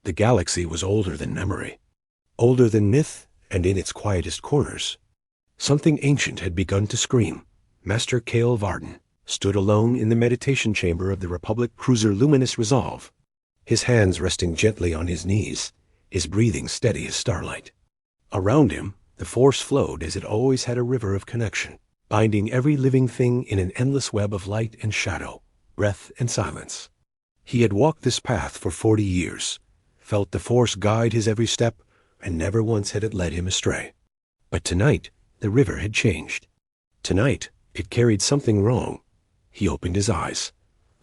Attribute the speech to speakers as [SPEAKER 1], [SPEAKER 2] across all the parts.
[SPEAKER 1] The galaxy was older than memory, older than myth, and in its quietest corners, something ancient had begun to scream. Master Kael Varden stood alone in the meditation chamber of the Republic cruiser Luminous Resolve, his hands resting gently on his knees, his breathing steady as starlight. Around him, the Force flowed as it always had, a river of connection, binding every living thing in an endless web of light and shadow, breath and silence. He had walked this path for 40 years, felt the Force guide his every step, and never once had it led him astray. But tonight, the river had changed. Tonight, it carried something wrong. He opened his eyes.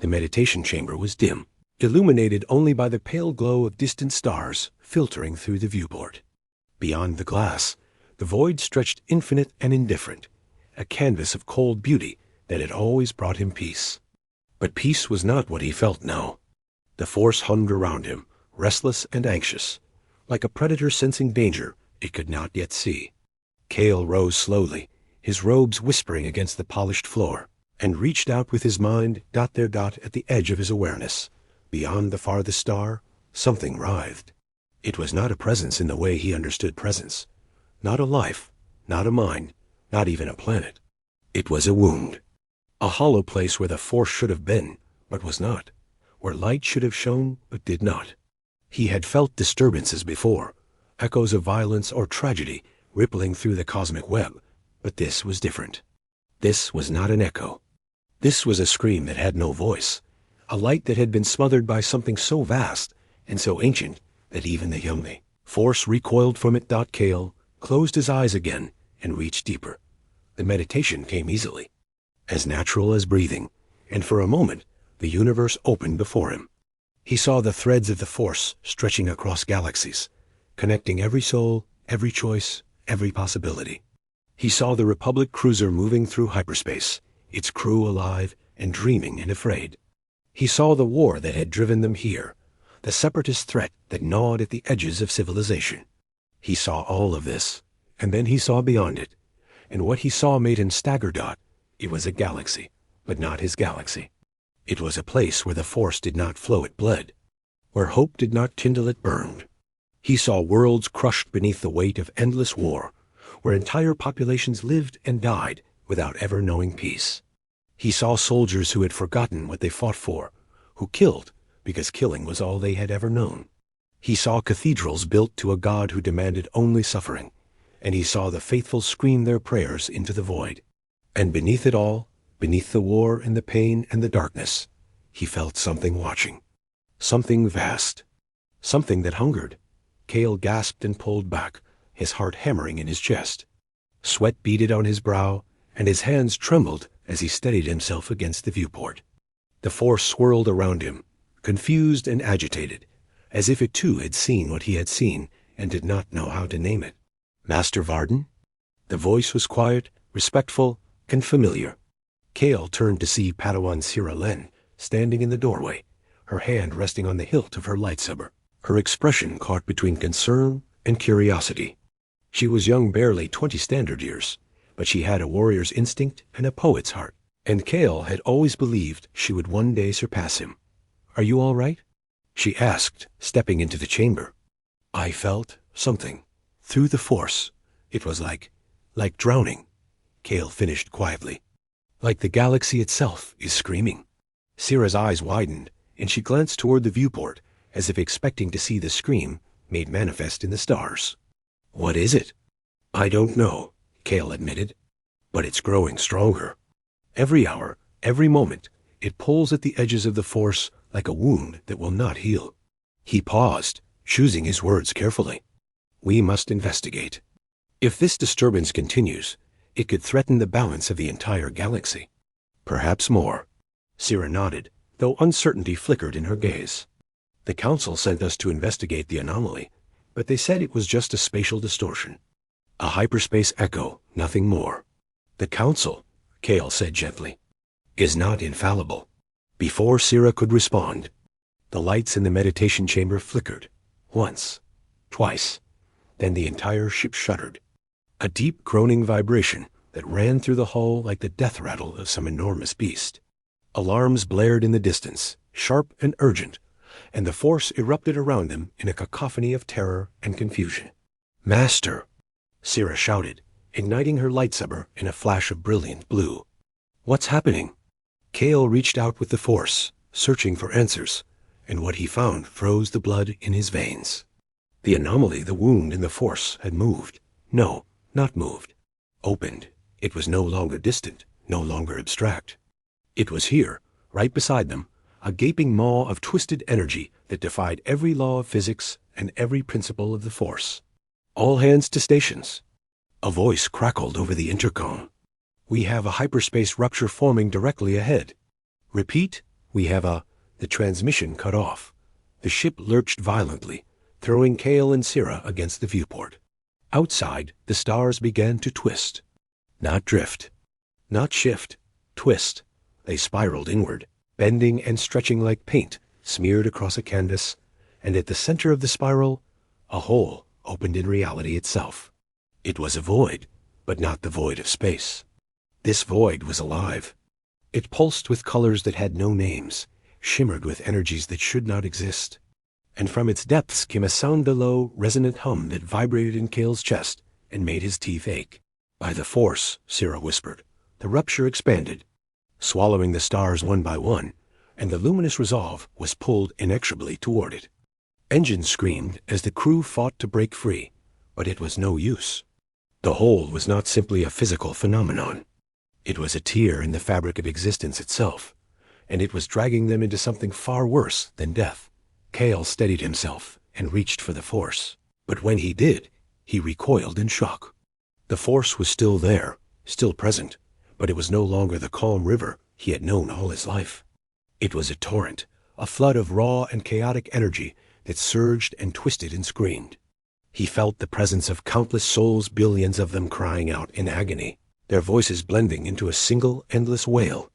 [SPEAKER 1] The meditation chamber was dim, illuminated only by the pale glow of distant stars filtering through the viewport. Beyond the glass, the void stretched infinite and indifferent, a canvas of cold beauty that had always brought him peace. But peace was not what he felt now. The Force hummed around him, restless and anxious, like a predator sensing danger it could not yet see. Kael rose slowly, his robes whispering against the polished floor, and reached out with his mind at the edge of his awareness. Beyond the farthest star, something writhed. It was not a presence in the way he understood presence, not a life, not a mind, not even a planet. It was a wound, a hollow place where the Force should have been, but was not, where light should have shone, but did not. He had felt disturbances before, echoes of violence or tragedy rippling through the cosmic web, but this was different. This was not an echo. This was a scream that had no voice, a light that had been smothered by something so vast and so ancient that even the young Force recoiled from it. Kael closed his eyes again and reached deeper. The meditation came easily, as natural as breathing, and for a moment the universe opened before him. He saw the threads of the Force stretching across galaxies, connecting every soul, every choice, every possibility. He saw the Republic cruiser moving through hyperspace, its crew alive and dreaming and afraid. He saw the war that had driven them here, the separatist threat that gnawed at the edges of civilization. He saw all of this, and then he saw beyond it, and what he saw made him stagger. It was a galaxy, but not his galaxy. It was a place where the Force did not flow, it bled, where hope did not kindle, it burned. He saw worlds crushed beneath the weight of endless war, where entire populations lived and died without ever knowing peace. He saw soldiers who had forgotten what they fought for, who killed because killing was all they had ever known. He saw cathedrals built to a God who demanded only suffering, and he saw the faithful scream their prayers into the void. And beneath it all, beneath the war and the pain and the darkness, he felt something watching, something vast, something that hungered. Kael gasped and pulled back, his heart hammering in his chest. Sweat beaded on his brow, and his hands trembled as he steadied himself against the viewport. The Force swirled around him, confused and agitated, as if it too had seen what he had seen and did not know how to name it. Master Varden? The voice was quiet, respectful, and familiar. Kael turned to see Padawan Sira Len standing in the doorway, her hand resting on the hilt of her lightsaber, her expression caught between concern and curiosity. She was young, barely 20 standard years, but she had a warrior's instinct and a poet's heart, and Kael had always believed she would one day surpass him. "Are you all right?" she asked, stepping into the chamber. "I felt something. Through the Force. It was like drowning," Kael finished quietly. "Like the galaxy itself is screaming." Sira's eyes widened, and she glanced toward the viewport, as if expecting to see the scream made manifest in the stars. "What is it?" "I don't know," Kael admitted, "but it's growing stronger. Every hour, every moment, it pulls at the edges of the Force like a wound that will not heal." He paused, choosing his words carefully. "We must investigate. If this disturbance continues, it could threaten the balance of the entire galaxy. Perhaps more." Sira nodded, though uncertainty flickered in her gaze. "The Council sent us to investigate the anomaly, but they said it was just a spatial distortion. A hyperspace echo, nothing more." "The Council," Kael said gently, "is not infallible." Before Sira could respond, the lights in the meditation chamber flickered, once, twice, then the entire ship shuddered. A deep groaning vibration that ran through the hull like the death rattle of some enormous beast. Alarms blared in the distance, sharp and urgent, and the Force erupted around them in a cacophony of terror and confusion. "Master!" Sira shouted, igniting her lightsaber in a flash of brilliant blue. "What's happening?" Kale reached out with the Force, searching for answers, and what he found froze the blood in his veins. The anomaly, the wound in the Force, had moved. No, not moved. Opened. It was no longer distant, no longer abstract. It was here, right beside them, a gaping maw of twisted energy that defied every law of physics and every principle of the Force. "All hands to stations." A voice crackled over the intercom. "We have a hyperspace rupture forming directly ahead." "Repeat, we have a—" The transmission cut off. The ship lurched violently, throwing Kale and Sira against the viewport. Outside, the stars began to twist. Not drift. Not shift. Twist. They spiraled inward, bending and stretching like paint smeared across a canvas, and at the center of the spiral, a hole opened in reality itself. It was a void, but not the void of space. This void was alive. It pulsed with colors that had no names, shimmered with energies that should not exist. And from its depths came a sound, a low, resonant hum that vibrated in Kale's chest and made his teeth ache. "By the Force," Sira whispered, the rupture expanded, swallowing the stars one by one, and the luminous resolve was pulled inexorably toward it. Engines screamed as the crew fought to break free, but it was no use. The hole was not simply a physical phenomenon. It was a tear in the fabric of existence itself, and it was dragging them into something far worse than death. Kale steadied himself and reached for the Force, but when he did, he recoiled in shock. The Force was still there, still present, but it was no longer the calm river he had known all his life. It was a torrent, a flood of raw and chaotic energy that surged and twisted and screamed. He felt the presence of countless souls, billions of them crying out in agony, their voices blending into a single endless wail.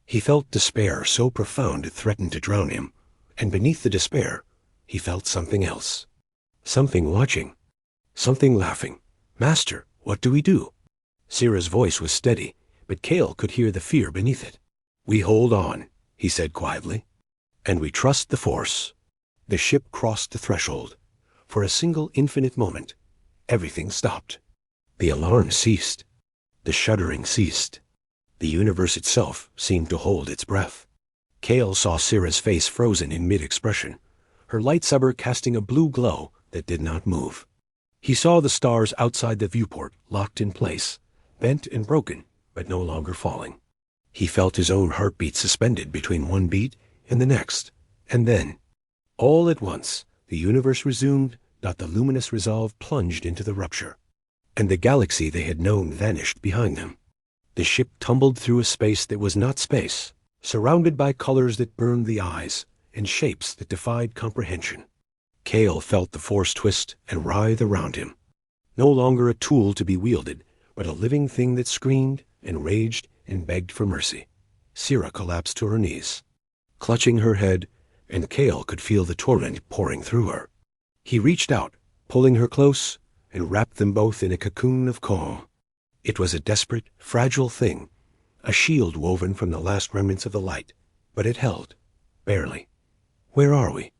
[SPEAKER 1] He felt despair so profound it threatened to drown him, and beneath the despair, he felt something else. Something watching. Something laughing. "Master, what do we do?" Sira's voice was steady, but Kale could hear the fear beneath it. "We hold on," he said quietly, "and we trust the Force." The ship crossed the threshold. For a single infinite moment, everything stopped. The alarm ceased. The shuddering ceased. The universe itself seemed to hold its breath. Kale saw Sira's face frozen in mid-expression, her lightsaber casting a blue glow that did not move. He saw the stars outside the viewport locked in place, bent and broken, but no longer falling. He felt his own heartbeat suspended between one beat and the next, and then, all at once, the universe resumed, not the luminous resolve plunged into the rupture, and the galaxy they had known vanished behind them. The ship tumbled through a space that was not space, surrounded by colors that burned the eyes and shapes that defied comprehension. Kale felt the Force twist and writhe around him. No longer a tool to be wielded, but a living thing that screamed and raged and begged for mercy. Sira collapsed to her knees, clutching her head, and Kale could feel the torrent pouring through her. He reached out, pulling her close, and wrapped them both in a cocoon of calm. It was a desperate, fragile thing, a shield woven from the last remnants of the light, but it held, barely. "Where are we?"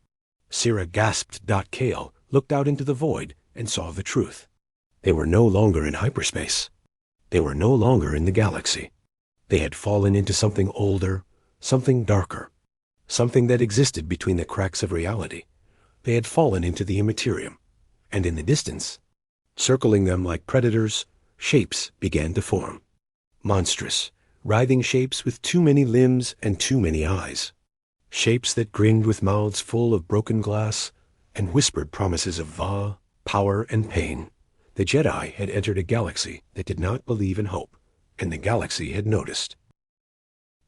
[SPEAKER 1] Sira gasped. Kale looked out into the void and saw the truth. They were no longer in hyperspace. They were no longer in the galaxy. They had fallen into something older, something darker, something that existed between the cracks of reality. They had fallen into the Imperium, and in the distance, circling them like predators, shapes began to form. Monstrous, writhing shapes with too many limbs and too many eyes. Shapes that grinned with mouths full of broken glass and whispered promises of Va, power, and pain. The Jedi had entered a galaxy that did not believe in hope, and the galaxy had noticed.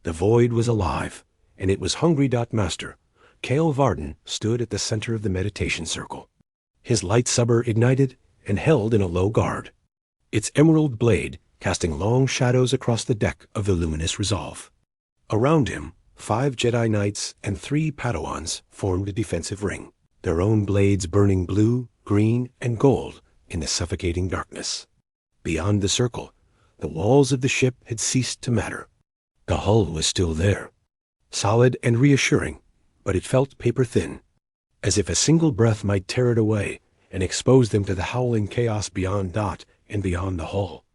[SPEAKER 1] The void was alive, and it was hungry. Master Kale Varden stood at the center of the meditation circle, his lightsaber ignited and held in a low guard, its emerald blade casting long shadows across the deck of the luminous resolve. Around him, 5 Jedi Knights and 3 Padawans formed a defensive ring, their own blades burning blue, green, and gold in the suffocating darkness. Beyond the circle, the walls of the ship had ceased to matter. The hull was still there, solid and reassuring, but it felt paper-thin, as if a single breath might tear it away and expose them to the howling chaos beyond Dot and beyond the hull.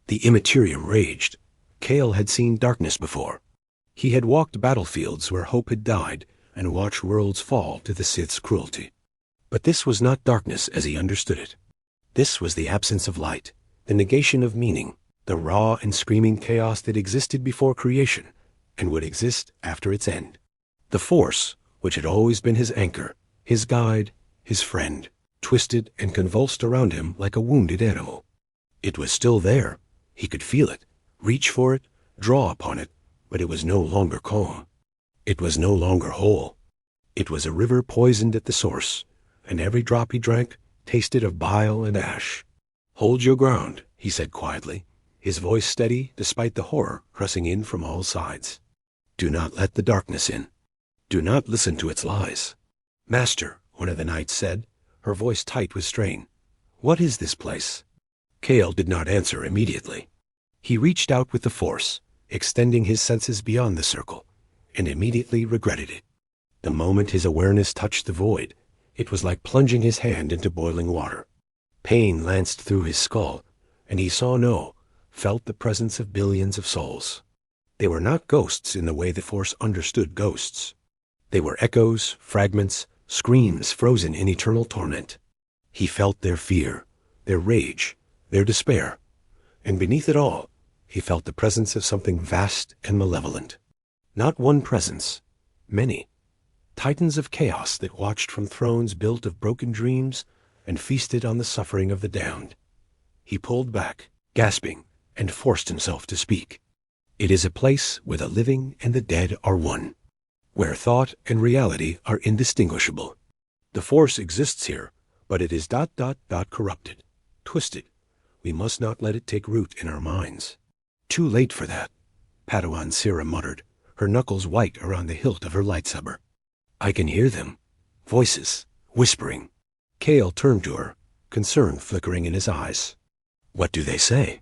[SPEAKER 1] The Imperium raged. Kale had seen darkness before. He had walked battlefields where hope had died and watched worlds fall to the Sith's cruelty. But this was not darkness as he understood it. This was the absence of light, the negation of meaning, the raw and screaming chaos that existed before creation and would exist after its end. The Force, which had always been his anchor, his guide, his friend, twisted and convulsed around him like a wounded animal. It was still there. He could feel it, reach for it, draw upon it, but it was no longer calm. It was no longer whole. It was a river poisoned at the source, and every drop he drank tasted of bile and ash. "Hold your ground," he said quietly, his voice steady despite the horror pressing in from all sides. "Do not let the darkness in. Do not listen to its lies." "Master," one of the knights said, her voice tight with strain, "what is this place?" Kale did not answer immediately. He reached out with the Force, extending his senses beyond the circle, and immediately regretted it. The moment his awareness touched the void, it was like plunging his hand into boiling water. Pain lanced through his skull, and he felt the presence of billions of souls. They were not ghosts in the way the Force understood ghosts. They were echoes, fragments, screams frozen in eternal torment. He felt their fear, their rage, their despair, and beneath it all, he felt the presence of something vast and malevolent. Not one presence, many. Titans of chaos that watched from thrones built of broken dreams and feasted on the suffering of the damned. He pulled back, gasping, and forced himself to speak. It is a place where the living and the dead are one, where thought and reality are indistinguishable. The Force exists here, but it is ... corrupted, twisted. We must not let it take root in our minds. Too late for that, Padawan Sira muttered, her knuckles white around the hilt of her lightsaber. I can hear them. Voices, whispering. Kale turned to her, concern flickering in his eyes. What do they say?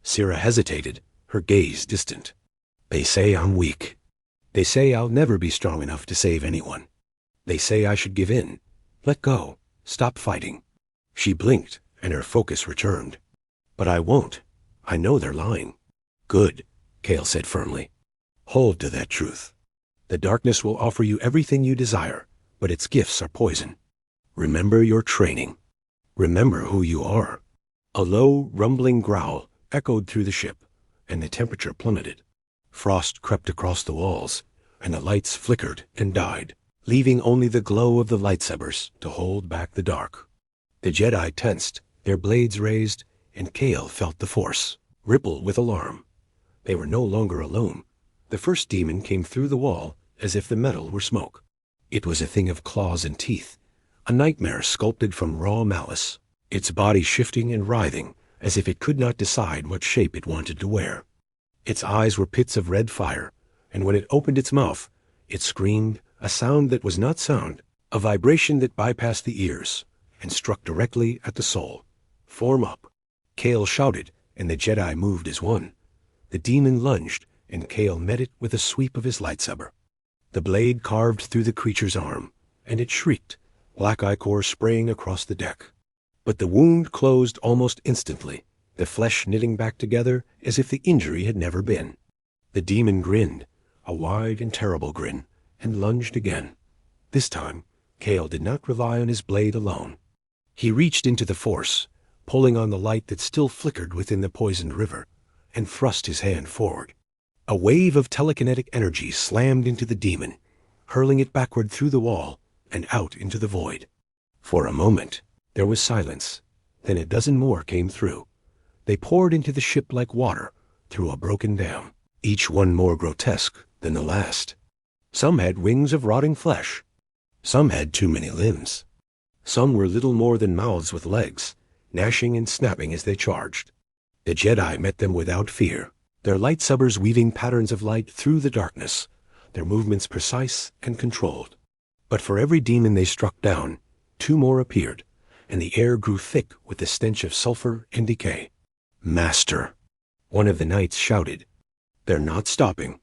[SPEAKER 1] Sira hesitated, her gaze distant. They say I'm weak. They say I'll never be strong enough to save anyone. They say I should give in, let go, stop fighting. She blinked, and her focus returned. But I won't. I know they're lying. Good, Kale said firmly. Hold to that truth. The darkness will offer you everything you desire, but its gifts are poison. Remember your training. Remember who you are. A low, rumbling growl echoed through the ship, and the temperature plummeted. Frost crept across the walls, and the lights flickered and died, leaving only the glow of the lightsabers to hold back the dark. The Jedi tensed, their blades raised, and Kale felt the Force ripple with alarm. They were no longer alone. The first demon came through the wall as if the metal were smoke. It was a thing of claws and teeth, a nightmare sculpted from raw malice, its body shifting and writhing as if it could not decide what shape it wanted to wear. Its eyes were pits of red fire, and when it opened its mouth, it screamed a sound that was not sound, a vibration that bypassed the ears and struck directly at the soul. Form up. Kale shouted, and the Jedi moved as one. The demon lunged, and Kale met it with a sweep of his lightsaber. The blade carved through the creature's arm, and it shrieked, black ichor spraying across the deck. But the wound closed almost instantly, the flesh knitting back together as if the injury had never been. The demon grinned, a wide and terrible grin, and lunged again. This time, Kale did not rely on his blade alone. He reached into the Force, pulling on the light that still flickered within the poisoned river, and thrust his hand forward. A wave of telekinetic energy slammed into the demon, hurling it backward through the wall and out into the void. For a moment, there was silence. Then a dozen more came through. They poured into the ship like water through a broken dam, each one more grotesque than the last. Some had wings of rotting flesh. Some had too many limbs. Some were little more than mouths with legs, gnashing and snapping as they charged. The Jedi met them without fear, their lightsabers weaving patterns of light through the darkness, their movements precise and controlled. But for every demon they struck down, two more appeared, and the air grew thick with the stench of sulfur and decay. Master, one of the knights shouted. They're not stopping.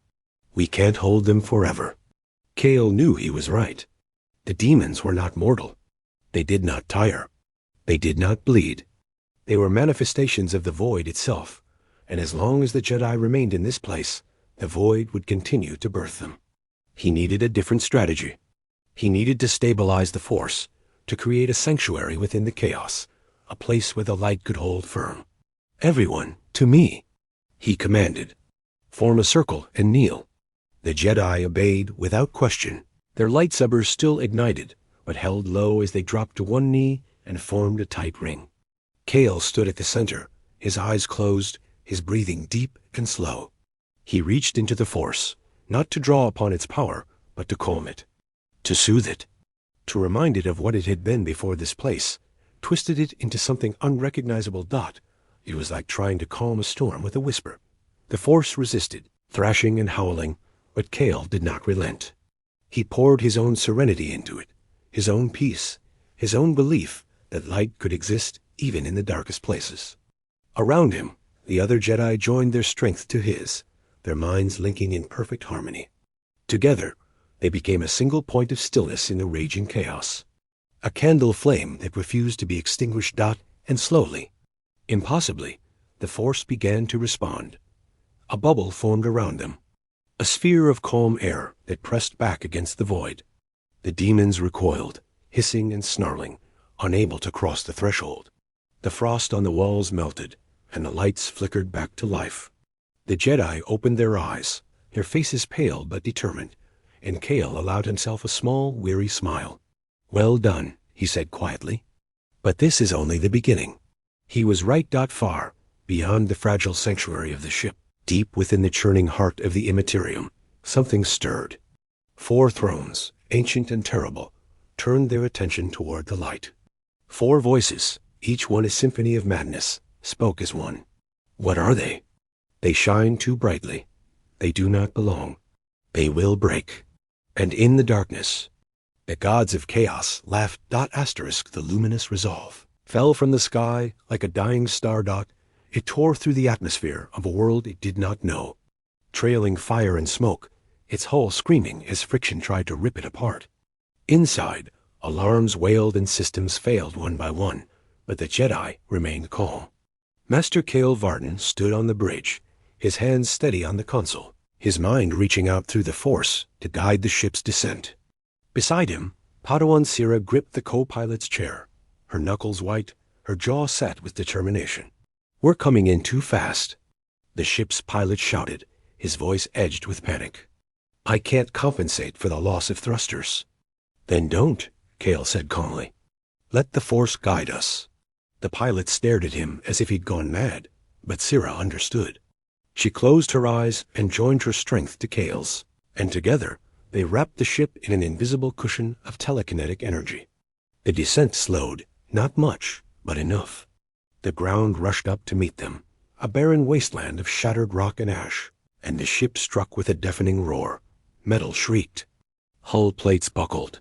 [SPEAKER 1] We can't hold them forever. Kale knew he was right. The demons were not mortal. They did not tire. They did not bleed. They were manifestations of the void itself, and as long as the Jedi remained in this place, the void would continue to birth them. He needed a different strategy. He needed to stabilize the Force, to create a sanctuary within the chaos, a place where the light could hold firm. "Everyone, to me," he commanded. "Form a circle and kneel." The Jedi obeyed without question, their lightsabers still ignited, but held low as they dropped to one knee and formed a tight ring. Kale stood at the center, his eyes closed, his breathing deep and slow. He reached into the Force, not to draw upon its power, but to calm it, to soothe it, to remind it of what it had been before this place, twisted it into something unrecognizable. It was like trying to calm a storm with a whisper. The Force resisted, thrashing and howling, but Kale did not relent. He poured his own serenity into it, his own peace, his own belief that light could exist even in the darkest places. Around him, the other Jedi joined their strength to his, their minds linking in perfect harmony. Together, they became a single point of stillness in the raging chaos. A candle flame that refused to be extinguished. And slowly, impossibly, the Force began to respond. A bubble formed around them, a sphere of calm air that pressed back against the void. The demons recoiled, hissing and snarling, unable to cross the threshold. The frost on the walls melted, and the lights flickered back to life. The Jedi opened their eyes, their faces pale but determined, and Kale allowed himself a small, weary smile. "Well done," he said quietly. "But this is only the beginning." He was right. Far beyond the fragile sanctuary of the ship, deep within the churning heart of the Imperium, something stirred. 4 thrones, ancient and terrible, turned their attention toward the light. 4 voices, each one a symphony of madness, spoke as one. What are they? They shine too brightly. They do not belong. They will break. And in the darkness, the gods of chaos laughed. The luminous resolve fell from the sky like a dying star. It tore through the atmosphere of a world it did not know, trailing fire and smoke, its hull screaming as friction tried to rip it apart. Inside, alarms wailed and systems failed one by one, but the Jedi remained calm. Master Kale Varden stood on the bridge, his hands steady on the console, his mind reaching out through the Force to guide the ship's descent. Beside him, Padawan Sira gripped the co-pilot's chair, her knuckles white, her jaw set with determination. "We're coming in too fast," the ship's pilot shouted, his voice edged with panic. "I can't compensate for the loss of thrusters." "Then don't," Kale said calmly. "Let the Force guide us." The pilot stared at him as if he'd gone mad, but Sira understood. She closed her eyes and joined her strength to Kale's, and together they wrapped the ship in an invisible cushion of telekinetic energy. The descent slowed, not much, but enough. The ground rushed up to meet them, a barren wasteland of shattered rock and ash, and the ship struck with a deafening roar. Metal shrieked. Hull plates buckled.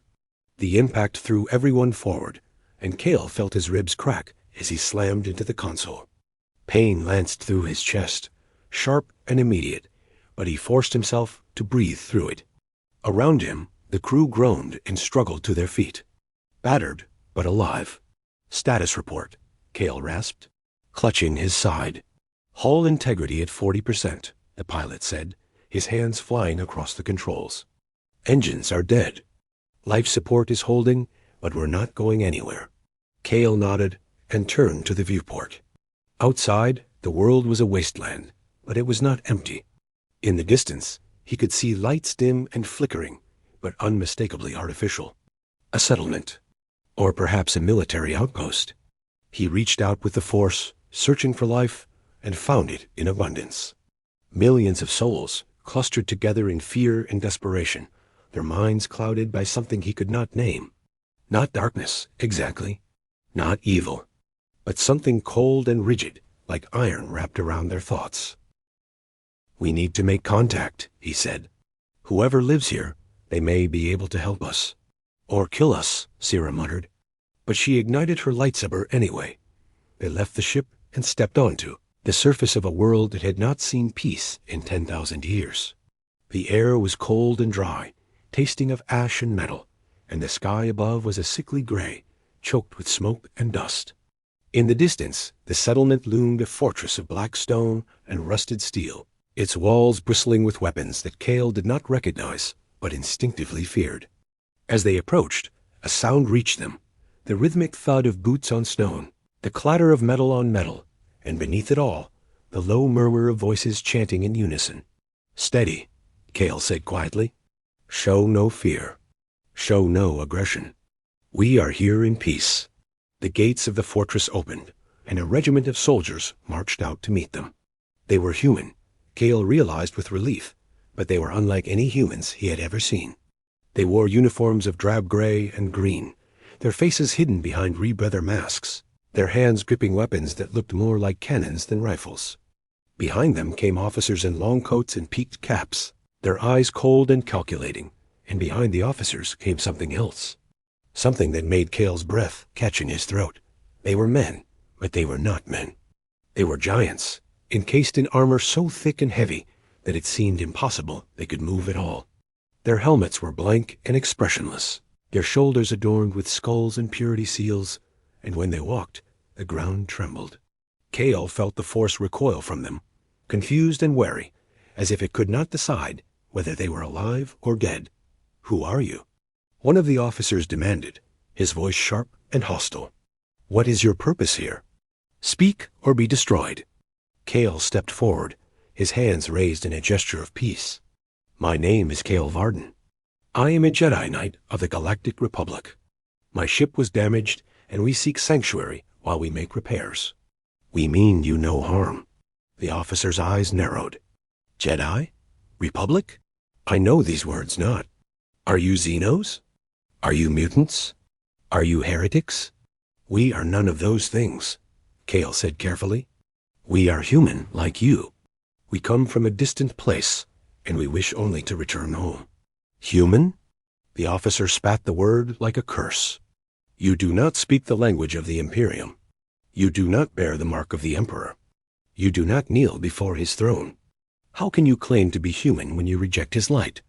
[SPEAKER 1] The impact threw everyone forward, and Kale felt his ribs crack as he slammed into the console. Pain lanced through his chest, sharp and immediate, but he forced himself to breathe through it. Around him, the crew groaned and struggled to their feet. Battered, but alive. "Status report," Kale rasped, clutching his side. "Hull integrity at 40%, the pilot said, his hands flying across the controls. "Engines are dead. Life support is holding, but we're not going anywhere." Kale nodded and turned to the viewport. Outside, the world was a wasteland, but it was not empty. In the distance, he could see lights dim and flickering, but unmistakably artificial. A settlement, or perhaps a military outpost. He reached out with the Force, searching for life, and found it in abundance. Millions of souls clustered together in fear and desperation, their minds clouded by something he could not name. Not darkness, exactly. Not evil. But something cold and rigid, like iron wrapped around their thoughts. "We need to make contact," he said. "Whoever lives here, they may be able to help us." "Or kill us," Sira muttered. But she ignited her lightsaber anyway. They left the ship and stepped onto the surface of a world that had not seen peace in 10,000 years. The air was cold and dry, tasting of ash and metal, and the sky above was a sickly gray, choked with smoke and dust. In the distance, the settlement loomed a fortress of black stone and rusted steel, its walls bristling with weapons that Cale did not recognize, but instinctively feared. As they approached, a sound reached them, the rhythmic thud of boots on stone, the clatter of metal on metal, and beneath it all, the low murmur of voices chanting in unison. "Steady," Cale said quietly. "Show no fear. Show no aggression. We are here in peace." The gates of the fortress opened, and a regiment of soldiers marched out to meet them. They were human, Cale realized with relief, but they were unlike any humans he had ever seen. They wore uniforms of drab gray and green, their faces hidden behind rebreather masks, their hands gripping weapons that looked more like cannons than rifles. Behind them came officers in long coats and peaked caps, their eyes cold and calculating, and behind the officers came something else. Something that made Cale's breath catch in his throat. They were men, but they were not men. They were giants, encased in armor so thick and heavy that it seemed impossible they could move at all. Their helmets were blank and expressionless, their shoulders adorned with skulls and purity seals, and when they walked, the ground trembled. Cale felt the force recoil from them, confused and wary, as if it could not decide whether they were alive or dead. "Who are you?" one of the officers demanded, his voice sharp and hostile. "What is your purpose here? Speak or be destroyed." Cale stepped forward, his hands raised in a gesture of peace. "My name is Cale Varden. I am a Jedi Knight of the Galactic Republic. My ship was damaged, and we seek sanctuary while we make repairs." "We mean you no harm." The officer's eyes narrowed. "Jedi? Republic? I know these words not. Are you Xenos? Are you mutants? Are you heretics?" "We are none of those things," Cale said carefully. "We are human like you. We come from a distant place, and we wish only to return home." "Human?" The officer spat the word like a curse. "You do not speak the language of the Imperium. You do not bear the mark of the Emperor. You do not kneel before his throne. How can you claim to be human when you reject his light?"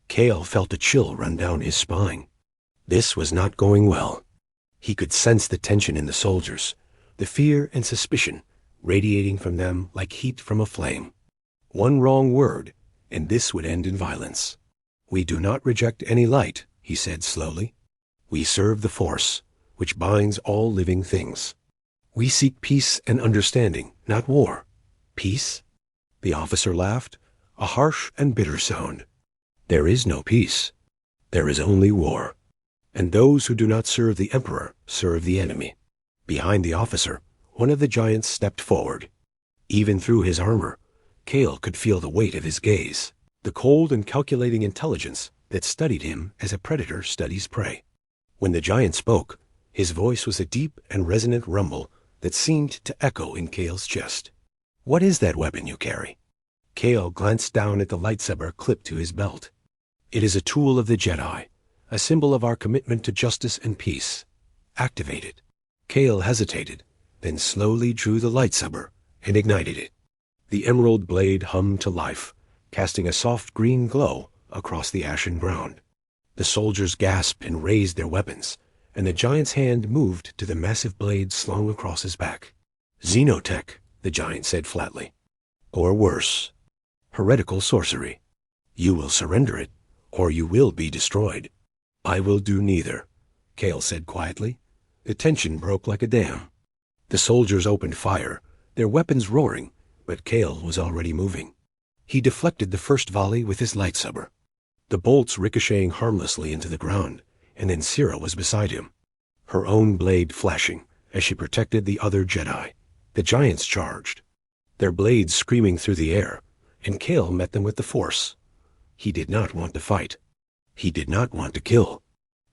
[SPEAKER 1] Cale felt a chill run down his spine. This was not going well. He could sense the tension in the soldiers, the fear and suspicion radiating from them like heat from a flame. One wrong word, and this would end in violence. "We do not reject any light," he said slowly. "We serve the Force, which binds all living things. We seek peace and understanding, not war." "Peace?" The officer laughed, a harsh and bitter sound. "There is no peace. There is only war. And those who do not serve the Emperor serve the enemy." Behind the officer, one of the giants stepped forward. Even through his armor, Cale could feel the weight of his gaze, the cold and calculating intelligence that studied him as a predator studies prey. When the giant spoke, his voice was a deep and resonant rumble that seemed to echo in Cale's chest. "What is that weapon you carry?" Cale glanced down at the lightsaber clipped to his belt. "It is a tool of the Jedi, a symbol of our commitment to justice and peace. Activate it." Cale hesitated, then slowly drew the lightsaber and ignited it. The emerald blade hummed to life, casting a soft green glow across the ashen ground. The soldiers gasped and raised their weapons, and the giant's hand moved to the massive blade slung across his back. "Xenotech," the giant said flatly. "Or worse. Heretical sorcery. You will surrender it, or you will be destroyed." "I will do neither," Cale said quietly. The tension broke like a dam. The soldiers opened fire, their weapons roaring, but Cale was already moving. He deflected the first volley with his lightsaber, the bolts ricocheting harmlessly into the ground, and then Sira was beside him, her own blade flashing as she protected the other Jedi. The giants charged, their blades screaming through the air, and Cale met them with the Force. He did not want to fight. He did not want to kill.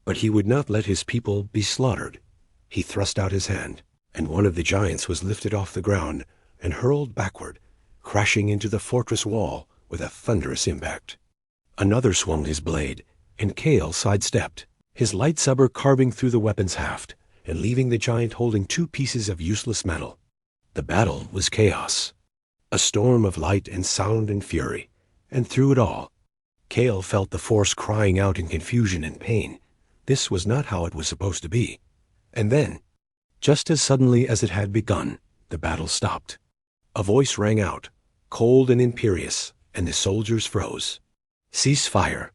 [SPEAKER 1] But he would not let his people be slaughtered. He thrust out his hand, and one of the giants was lifted off the ground and hurled backward, crashing into the fortress wall with a thunderous impact. Another swung his blade, and Cale sidestepped, his lightsaber carving through the weapon's haft and leaving the giant holding two pieces of useless metal. The battle was chaos, a storm of light and sound and fury, and through it all, Kale felt the Force crying out in confusion and pain. This was not how it was supposed to be. And then, just as suddenly as it had begun, the battle stopped. A voice rang out, cold and imperious, and the soldiers froze. "Cease fire."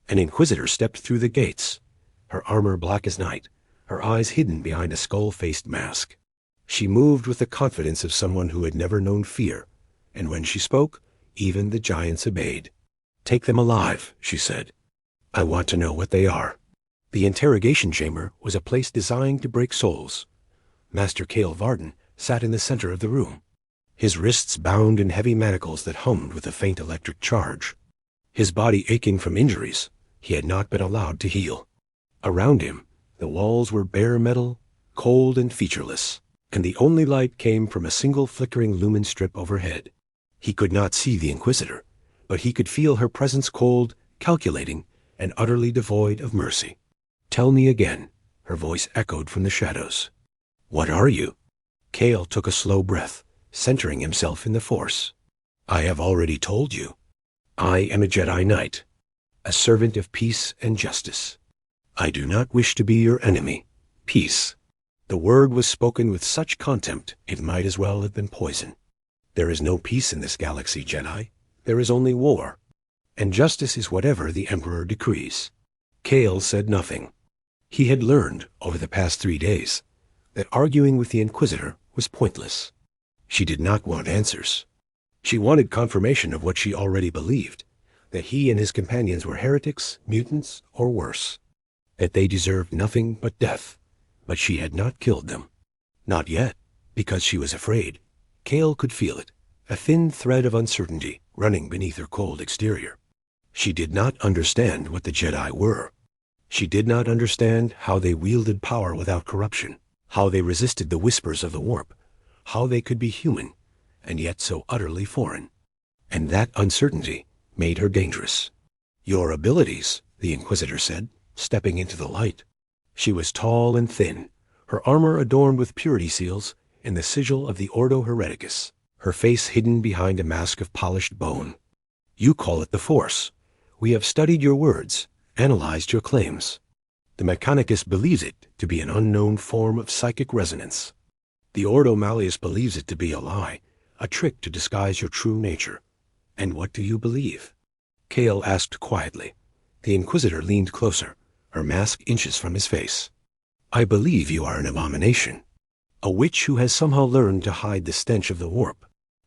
[SPEAKER 1] An Inquisitor stepped through the gates, her armor black as night, her eyes hidden behind a skull-faced mask. She moved with the confidence of someone who had never known fear, and when she spoke, even the giants obeyed. "Take them alive," she said. "I want to know what they are." The interrogation chamber was a place designed to break souls. Master Kale Varden sat in the center of the room, his wrists bound in heavy manacles that hummed with a faint electric charge. His body aching from injuries he had not been allowed to heal. Around him, the walls were bare metal, cold and featureless, and the only light came from a single flickering lumen strip overhead. He could not see the Inquisitor, but he could feel her presence cold, calculating, and utterly devoid of mercy. "Tell me again," her voice echoed from the shadows. "What are you?" Kale took a slow breath, centering himself in the Force. "I have already told you. I am a Jedi Knight, a servant of peace and justice. I do not wish to be your enemy. Peace." The word was spoken with such contempt it might as well have been poison. "There is no peace in this galaxy, Jedi. There is only war. And justice is whatever the Emperor decrees." Kale said nothing. He had learned, over the past 3 days, that arguing with the Inquisitor was pointless. She did not want answers. She wanted confirmation of what she already believed, that he and his companions were heretics, mutants, or worse, that they deserved nothing but death, but she had not killed them. Not yet, because she was afraid. Kale could feel it, a thin thread of uncertainty running beneath her cold exterior. She did not understand what the Jedi were. She did not understand how they wielded power without corruption, how they resisted the whispers of the warp, how they could be human, and yet so utterly foreign. And that uncertainty made her dangerous. "Your abilities," the Inquisitor said, stepping into the light. She was tall and thin, her armor adorned with purity seals and the sigil of the Ordo Hereticus, her face hidden behind a mask of polished bone. "You call it the Force. We have studied your words, analyzed your claims. The Mechanicus believes it to be an unknown form of psychic resonance. The Ordo Malleus believes it to be a lie, a trick to disguise your true nature. And what do you believe?" Kale asked quietly. The Inquisitor leaned closer, her mask inches from his face. "I believe you are an abomination, a witch who has somehow learned to hide the stench of the warp.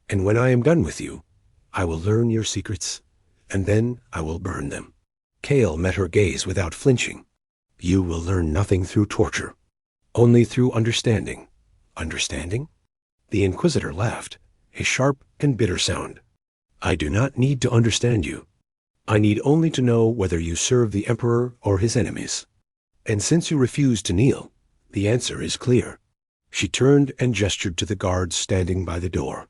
[SPEAKER 1] And when I am done with you, I will learn your secrets, and then I will burn them." Kale met her gaze without flinching. "You will learn nothing through torture, only through understanding." "Understanding?" The Inquisitor laughed, a sharp and bitter sound. "I do not need to understand you. I need only to know whether you serve the Emperor or his enemies. And since you refuse to kneel, the answer is clear." She turned and gestured to the guards standing by the door.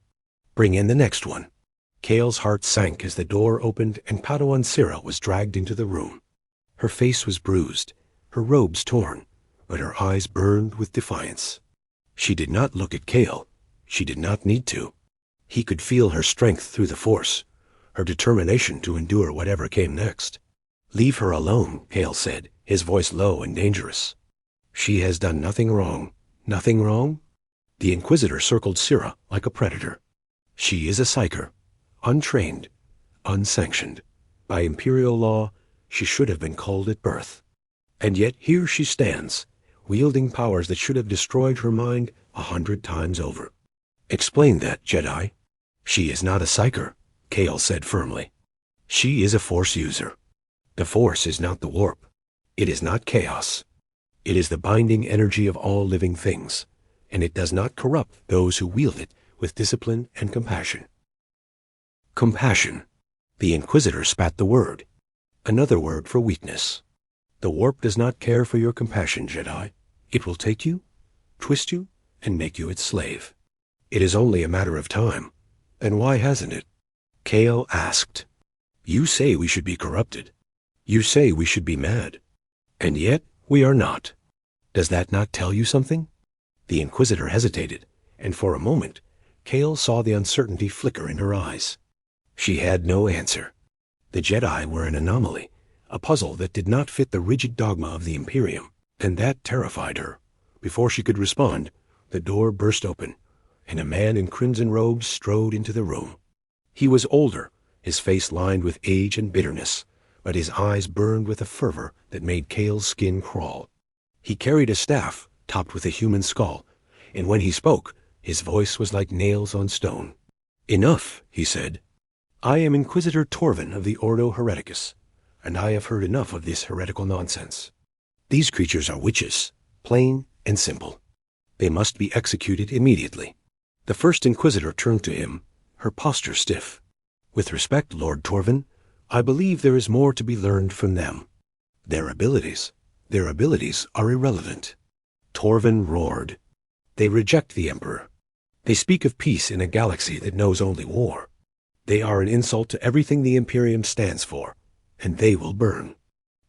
[SPEAKER 1] "Bring in the next one." Kale's heart sank as the door opened and Padawan Sira was dragged into the room. Her face was bruised, her robes torn, but her eyes burned with defiance. She did not look at Kale. She did not need to. He could feel her strength through the Force, her determination to endure whatever came next. "Leave her alone," Kale said, his voice low and dangerous. "She has done nothing wrong." "Nothing wrong?" The Inquisitor circled Sira like a predator. "She is a psyker, untrained, unsanctioned. By Imperial law, she should have been culled at birth. And yet here she stands, wielding powers that should have destroyed her mind 100 times over." "Explain that, Jedi." "She is not a psyker," Kale said firmly. "She is a Force user. The Force is not the warp. It is not chaos. It is the binding energy of all living things, and it does not corrupt those who wield it with discipline and compassion." Compassion. The Inquisitor spat the word. Another word for weakness. "The warp does not care for your compassion, Jedi. It will take you, twist you, and make you its slave. It is only a matter of time. And why hasn't it?" Kale asked. "You say we should be corrupted. You say we should be mad. And yet we are not. Does that not tell you something?" The Inquisitor hesitated, and for a moment, Kale saw the uncertainty flicker in her eyes. She had no answer. The Jedi were an anomaly, a puzzle that did not fit the rigid dogma of the Imperium, and that terrified her. Before she could respond, the door burst open, and a man in crimson robes strode into the room. He was older, his face lined with age and bitterness, but his eyes burned with a fervor that made Cale's skin crawl. He carried a staff topped with a human skull, and when he spoke, his voice was like nails on stone. "Enough," he said. "I am Inquisitor Torvin of the Ordo Hereticus, and I have heard enough of this heretical nonsense. These creatures are witches, plain and simple. They must be executed immediately." The first Inquisitor turned to him, her posture stiff. "With respect, Lord Torvin, I believe there is more to be learned from them. Their abilities are irrelevant." Torvin roared. "They reject the Emperor. They speak of peace in a galaxy that knows only war. They are an insult to everything the Imperium stands for, and they will burn."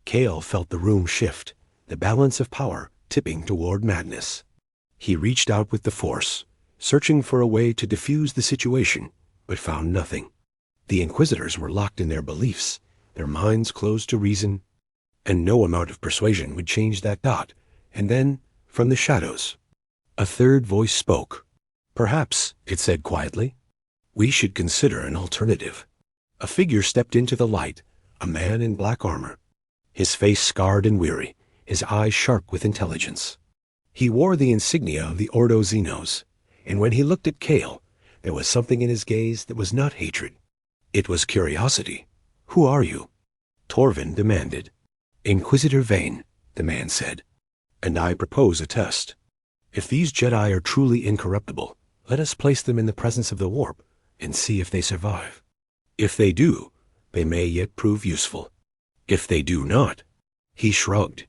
[SPEAKER 1] Cale felt the room shift, the balance of power tipping toward madness. He reached out with the Force, searching for a way to diffuse the situation, but found nothing. The Inquisitors were locked in their beliefs, their minds closed to reason, and no amount of persuasion would change that dot. And then, from the shadows, a third voice spoke. "Perhaps," it said quietly, "we should consider an alternative." A figure stepped into the light, a man in black armor, his face scarred and weary, his eyes sharp with intelligence. He wore the insignia of the Ordo Xenos, and when he looked at Cale, there was something in his gaze that was not hatred. It was curiosity. "Who are you?" Torvin demanded. "Inquisitor Vane," the man said, "and I propose a test. If these Jedi are truly incorruptible, let us place them in the presence of the warp and see if they survive. If they do, they may yet prove useful. If they do not," he shrugged,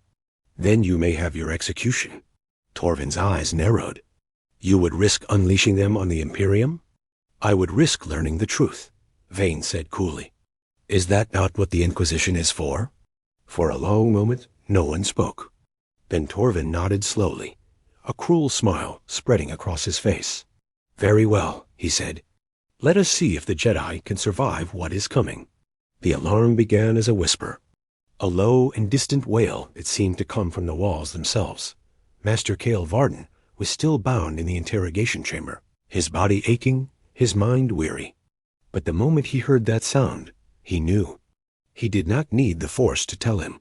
[SPEAKER 1] "then you may have your execution." Torvin's eyes narrowed. "You would risk unleashing them on the Imperium?" "I would risk learning the truth," Vane said coolly. "Is that not what the Inquisition is for?" For a long moment, no one spoke. Then Torvin nodded slowly, a cruel smile spreading across his face. "Very well," he said. "Let us see if the Jedi can survive what is coming." The alarm began as a whisper, a low and distant wail that seemed to come from the walls themselves. Master Cale Varden was still bound in the interrogation chamber, his body aching, his mind weary. But the moment he heard that sound, he knew. He did not need the Force to tell him.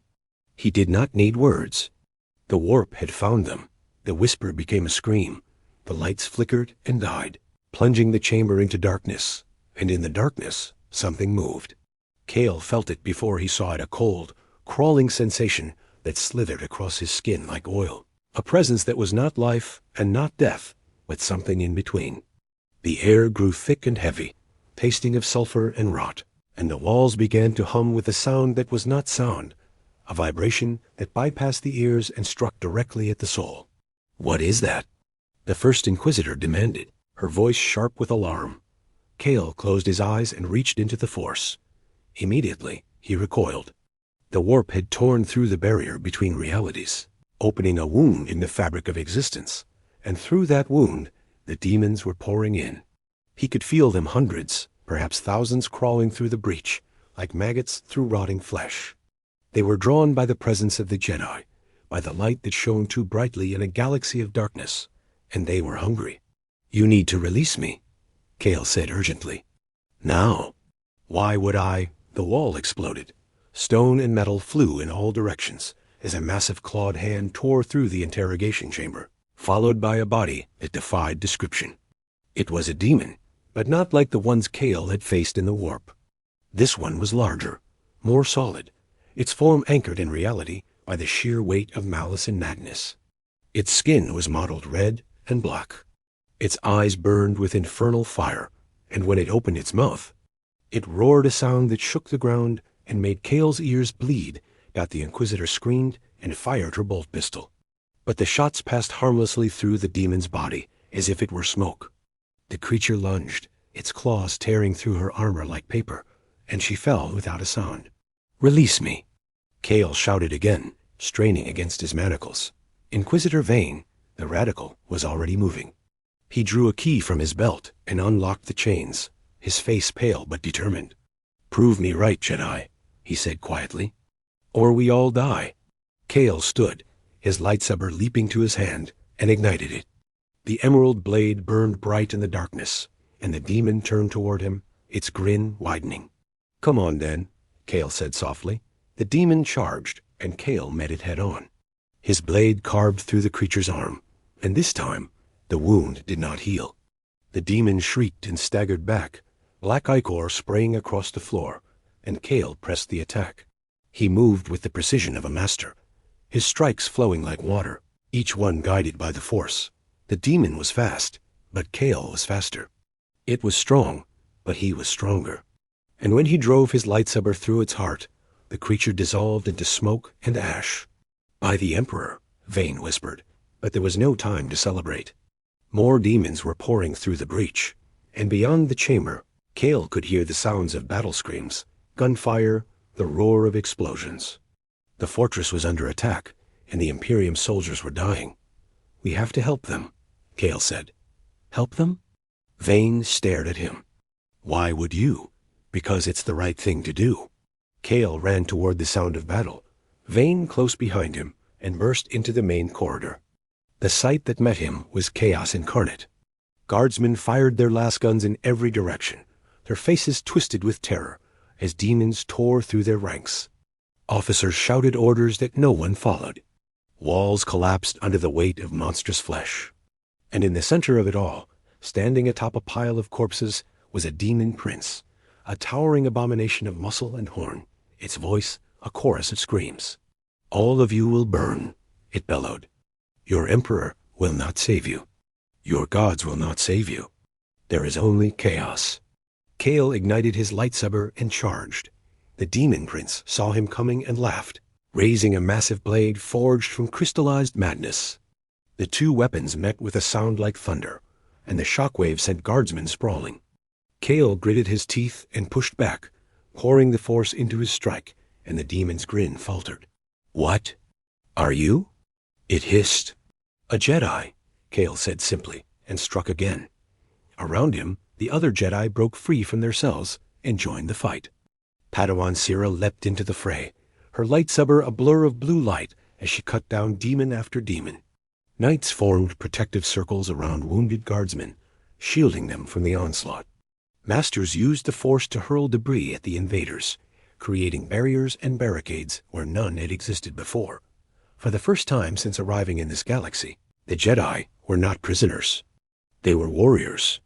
[SPEAKER 1] He did not need words. The warp had found them. The whisper became a scream. The lights flickered and died, plunging the chamber into darkness. And in the darkness, something moved. Cale felt it before he saw it, a cold, crawling sensation that slithered across his skin like oil. A presence that was not life and not death, but something in between. The air grew thick and heavy, tasting of sulfur and rot, and the walls began to hum with a sound that was not sound, a vibration that bypassed the ears and struck directly at the soul. "What is that?" the first Inquisitor demanded, her voice sharp with alarm. Cale closed his eyes and reached into the Force. Immediately, he recoiled. The warp had torn through the barrier between realities, opening a wound in the fabric of existence, and through that wound, the demons were pouring in. He could feel them, hundreds, perhaps thousands, crawling through the breach, like maggots through rotting flesh. They were drawn by the presence of the Jedi, by the light that shone too brightly in a galaxy of darkness, and they were hungry. "You need to release me," Cale said urgently. "Now." "Why would I?" The wall exploded. Stone and metal flew in all directions as a massive clawed hand tore through the interrogation chamber, followed by a body that defied description. It was a demon, but not like the ones Cale had faced in the warp. This one was larger, more solid, its form anchored in reality by the sheer weight of malice and madness. Its skin was mottled red and black. Its eyes burned with infernal fire, and when it opened its mouth, it roared a sound that shook the ground and made Cale's ears bleed. The Inquisitor screamed and fired her bolt pistol. But the shots passed harmlessly through the demon's body, as if it were smoke. The creature lunged, its claws tearing through her armor like paper, and she fell without a sound. "Release me," Cale shouted again, straining against his manacles. Inquisitor Vane, the radical, was already moving. He drew a key from his belt and unlocked the chains, his face pale but determined. "Prove me right, Jedi," he said quietly, "or we all die." Kale stood, his lightsaber leaping to his hand, and ignited it. The emerald blade burned bright in the darkness, and the demon turned toward him, its grin widening. "Come on, then," Kale said softly. The demon charged, and Kale met it head-on. His blade carved through the creature's arm, and this time the wound did not heal. The demon shrieked and staggered back, black ichor spraying across the floor, and Kale pressed the attack. He moved with the precision of a master, his strikes flowing like water, each one guided by the Force. The demon was fast, but Kale was faster. It was strong, but he was stronger. And when he drove his lightsaber through its heart, the creature dissolved into smoke and ash. "By the Emperor," Vane whispered, but there was no time to celebrate. More demons were pouring through the breach, and beyond the chamber, Kale could hear the sounds of battle screams, gunfire, the roar of explosions. The fortress was under attack, and the Imperium soldiers were dying. "We have to help them," Kale said. "Help them?" Vane stared at him. "Why would you?" "Because it's the right thing to do." Kale ran toward the sound of battle, Vane close behind him, and burst into the main corridor. The sight that met him was chaos incarnate. Guardsmen fired their las guns in every direction, their faces twisted with terror as demons tore through their ranks. Officers shouted orders that no one followed. Walls collapsed under the weight of monstrous flesh. And in the center of it all, standing atop a pile of corpses, was a demon prince, a towering abomination of muscle and horn, its voice a chorus of screams. "All of you will burn," it bellowed. "Your emperor will not save you. Your gods will not save you. There is only chaos." Kale ignited his lightsaber and charged. The demon prince saw him coming and laughed, raising a massive blade forged from crystallized madness. The two weapons met with a sound like thunder, and the shockwave sent guardsmen sprawling. Kale gritted his teeth and pushed back, pouring the force into his strike, and the demon's grin faltered. "What? Are you?" It hissed. "A Jedi," Kale said simply, and struck again. Around him, the other Jedi broke free from their cells and joined the fight. Padawan Sira leapt into the fray, her lightsaber a blur of blue light as she cut down demon after demon. Knights formed protective circles around wounded guardsmen, shielding them from the onslaught. Masters used the Force to hurl debris at the invaders, creating barriers and barricades where none had existed before. For the first time since arriving in this galaxy, the Jedi were not prisoners. They were warriors,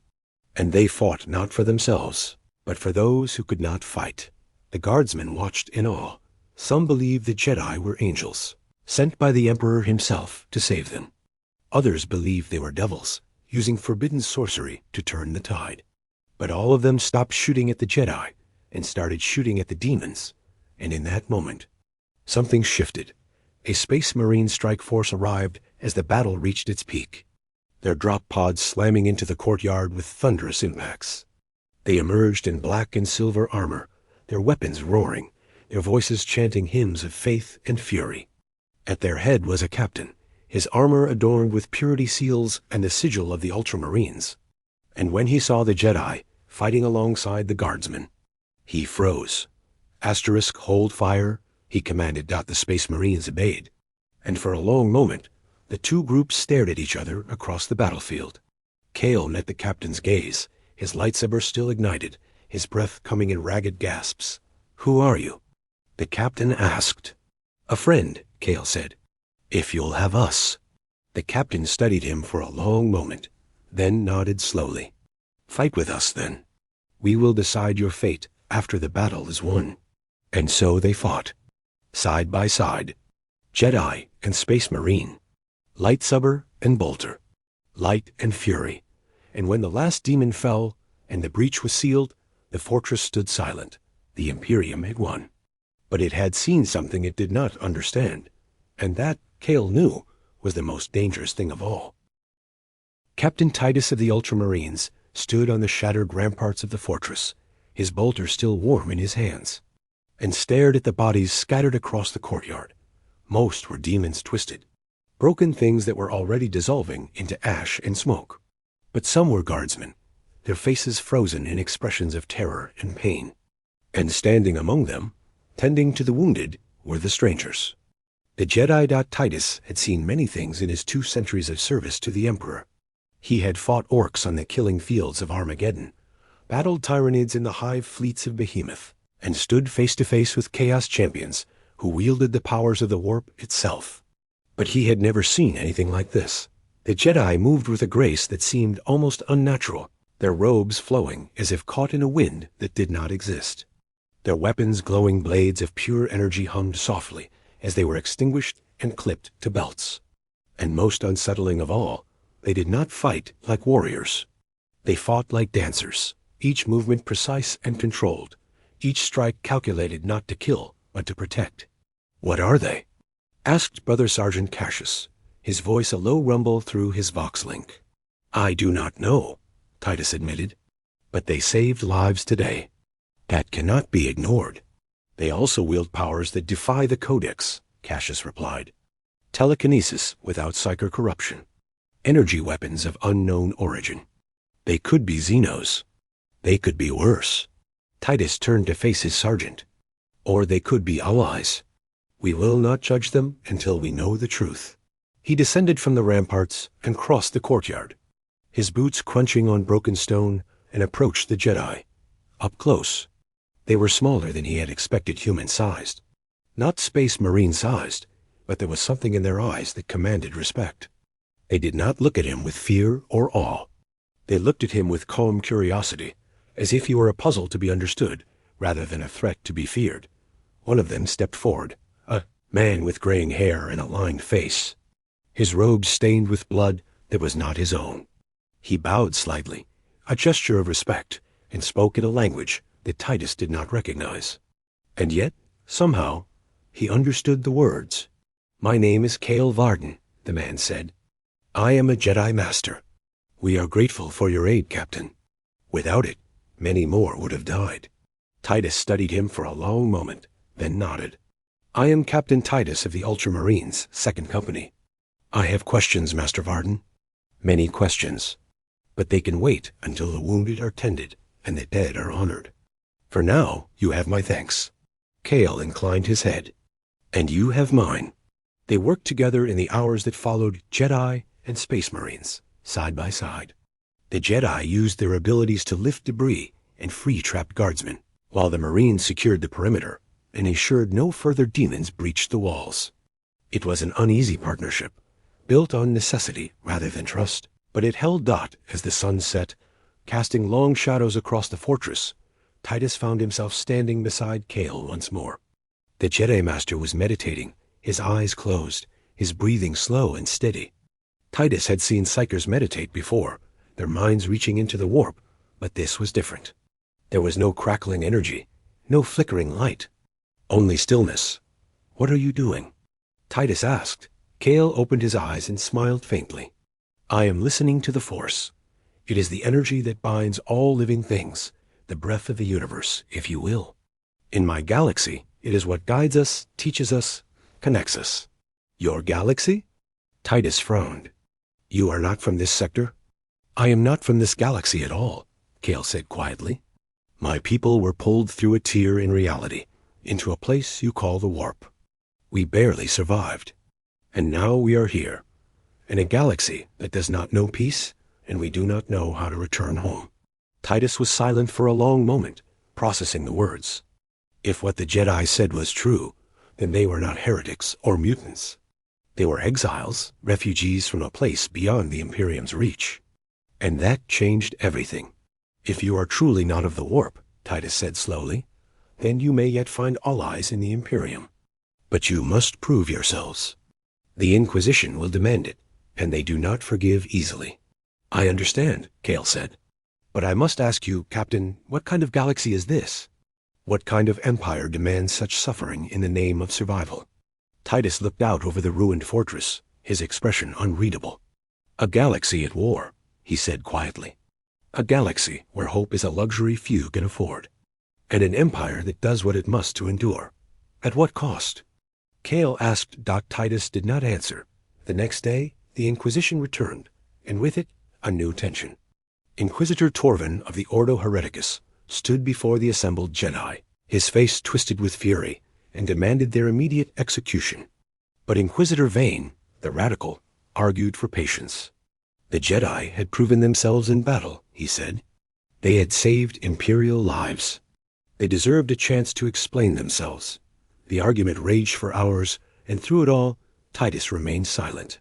[SPEAKER 1] and they fought not for themselves, but for those who could not fight. The guardsmen watched in awe. Some believed the Jedi were angels, sent by the Emperor himself to save them. Others believed they were devils, using forbidden sorcery to turn the tide. But all of them stopped shooting at the Jedi and started shooting at the demons, and in that moment, something shifted. A Space Marine strike force arrived as the battle reached its peak, their drop pods slamming into the courtyard with thunderous impacts. They emerged in black and silver armor, their weapons roaring, their voices chanting hymns of faith and fury. At their head was a captain, his armor adorned with purity seals and the sigil of the Ultramarines. And when he saw the Jedi fighting alongside the guardsmen, he froze. Asterisk, hold fire, he commanded. The Space Marines obeyed. And for a long moment, the two groups stared at each other across the battlefield. Kale met the captain's gaze, his lightsaber still ignited, his breath coming in ragged gasps. "Who are you?" the captain asked. "A friend," Kale said. "If you'll have us." The captain studied him for a long moment, then nodded slowly. "Fight with us, then. We will decide your fate after the battle is won." And so they fought, side by side, Jedi and Space Marine, lightsaber and bolter, light and fury. And when the last demon fell and the breach was sealed, the fortress stood silent. The Imperium had won. But it had seen something it did not understand, and that, Kale knew, was the most dangerous thing of all. Captain Titus of the Ultramarines stood on the shattered ramparts of the fortress, his bolter still warm in his hands, and stared at the bodies scattered across the courtyard. Most were demons twisted, broken things that were already dissolving into ash and smoke. But some were guardsmen, their faces frozen in expressions of terror and pain. And standing among them, tending to the wounded, were the strangers. The Jedi Titus had seen many things in his 2 centuries of service to the Emperor. He had fought orcs on the killing fields of Armageddon, battled tyranids in the hive fleets of Behemoth, and stood face to face with chaos champions who wielded the powers of the warp itself. But he had never seen anything like this. The Jedi moved with a grace that seemed almost unnatural, their robes flowing as if caught in a wind that did not exist. Their weapons' glowing blades of pure energy hummed softly as they were extinguished and clipped to belts. And most unsettling of all, they did not fight like warriors. They fought like dancers, each movement precise and controlled, each strike calculated not to kill, but to protect. "What are they?" asked Brother Sergeant Cassius, his voice a low rumble through his vox-link. "I do not know," Titus admitted, "but they saved lives today. That cannot be ignored." "They also wield powers that defy the Codex," Cassius replied. "Telekinesis without psychic corruption. Energy weapons of unknown origin. They could be Xenos. They could be worse." Titus turned to face his sergeant. "Or they could be allies. We will not judge them until we know the truth." He descended from the ramparts and crossed the courtyard, his boots crunching on broken stone, and approached the Jedi. Up close, they were smaller than he had expected human-sized. Not Space Marine-sized, but there was something in their eyes that commanded respect. They did not look at him with fear or awe. They looked at him with calm curiosity, as if he were a puzzle to be understood, rather than a threat to be feared. One of them stepped forward, a man with graying hair and a lined face, his robes stained with blood that was not his own. He bowed slightly, a gesture of respect, and spoke in a language that Titus did not recognize. And yet, somehow, he understood the words. "My name is Kael Varden," the man said. "I am a Jedi Master. We are grateful for your aid, Captain. Without it, many more would have died." Titus studied him for a long moment, then nodded. "I am Captain Titus of the Ultramarines, 2nd Company. I have questions, Master Varden. Many questions. But they can wait until the wounded are tended and the dead are honored. For now, you have my thanks." Kael inclined his head. "And you have mine." They worked together in the hours that followed, Jedi and Space Marines, side by side. The Jedi used their abilities to lift debris and free trapped guardsmen, while the Marines secured the perimeter and ensured no further demons breached the walls. It was an uneasy partnership, built on necessity rather than trust, but it held Dot as the sun set, casting long shadows across the fortress. Titus found himself standing beside Kael once more. The Jedi Master was meditating, his eyes closed, his breathing slow and steady. Titus had seen Psychers meditate before, their minds reaching into the warp, but this was different. There was no crackling energy, no flickering light, only stillness. "What are you doing?" Titus asked. Kael opened his eyes and smiled faintly. "I am listening to the Force. It is the energy that binds all living things, the breath of the universe, if you will. In my galaxy, it is what guides us, teaches us, connects us." "Your galaxy?" Titus frowned. "You are not from this sector?" "I am not from this galaxy at all," Kael said quietly. "My people were pulled through a tear in reality, into a place you call the warp. We barely survived. And now we are here, in a galaxy that does not know peace, and we do not know how to return home." Titus was silent for a long moment, processing the words. If what the Jedi said was true, then they were not heretics or mutants. They were exiles, refugees from a place beyond the Imperium's reach. And that changed everything. "If you are truly not of the warp," Titus said slowly, "then you may yet find allies in the Imperium. But you must prove yourselves. The Inquisition will demand it, and they do not forgive easily." "I understand," Kael said. "But I must ask you, Captain, what kind of galaxy is this? What kind of empire demands such suffering in the name of survival?" Titus looked out over the ruined fortress, his expression unreadable. "A galaxy at war," he said quietly. "A galaxy where hope is a luxury few can afford. And an empire that does what it must to endure. At what cost?" Kael asked. Titus did not answer. The next day, the Inquisition returned, and with it, a new tension. Inquisitor Torvin of the Ordo Hereticus stood before the assembled Jedi, His face twisted with fury and demanded their immediate execution. But Inquisitor Vane, the radical, argued for patience. The Jedi had proven themselves in battle, he said. They had saved Imperial lives. They deserved a chance to explain themselves. The argument raged for hours, and through it all, Titus remained silent.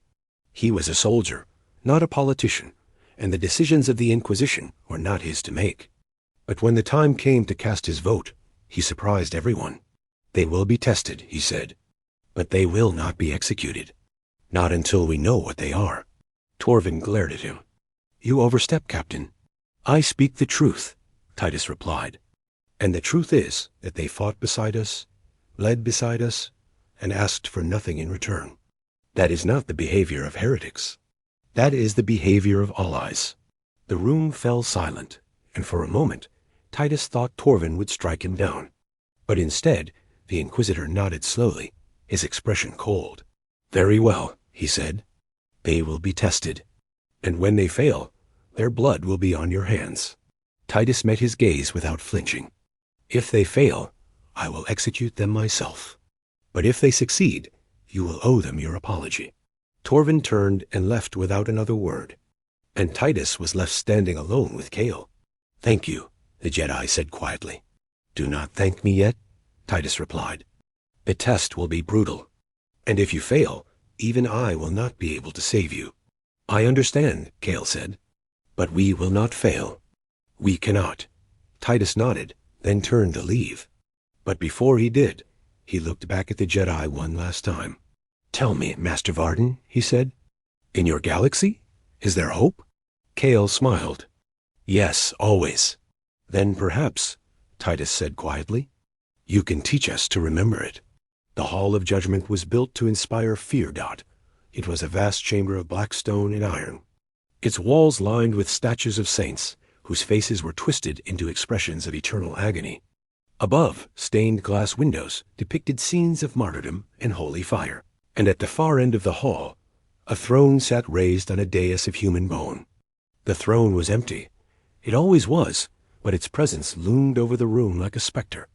[SPEAKER 1] He was a soldier, not a politician, and the decisions of the Inquisition were not his to make. But when the time came to cast his vote, he surprised everyone. They will be tested, he said, but they will not be executed. Not until we know what they are. Torvin glared at him. You overstep, Captain. I speak the truth, Titus replied. And the truth is that they fought beside us, led beside us, and asked for nothing in return. That is not the behavior of heretics. That is the behavior of allies. The room fell silent, and for a moment, Titus thought Torvin would strike him down. But instead, the Inquisitor nodded slowly, his expression cold. Very well, he said. They will be tested. And when they fail, their blood will be on your hands. Titus met his gaze without flinching. If they fail, I will execute them myself. But if they succeed, you will owe them your apology. Torvin turned and left without another word, and Titus was left standing alone with Kale. Thank you, the Jedi said quietly. Do not thank me yet, Titus replied. The test will be brutal, and if you fail, even I will not be able to save you. I understand, Kale said, but we will not fail. We cannot. Titus nodded, then turned to leave. But before he did, he looked back at the Jedi one last time. Tell me, Master Varden, he said. In your galaxy? Is there hope? Kale smiled. Yes, always. Then perhaps, Titus said quietly, you can teach us to remember it. The Hall of Judgment was built to inspire fear. It was a vast chamber of black stone and iron. Its walls lined with statues of saints, whose faces were twisted into expressions of eternal agony. Above, stained glass windows depicted scenes of martyrdom and holy fire. And at the far end of the hall, a throne sat raised on a dais of human bone. The throne was empty. It always was, but its presence loomed over the room like a specter,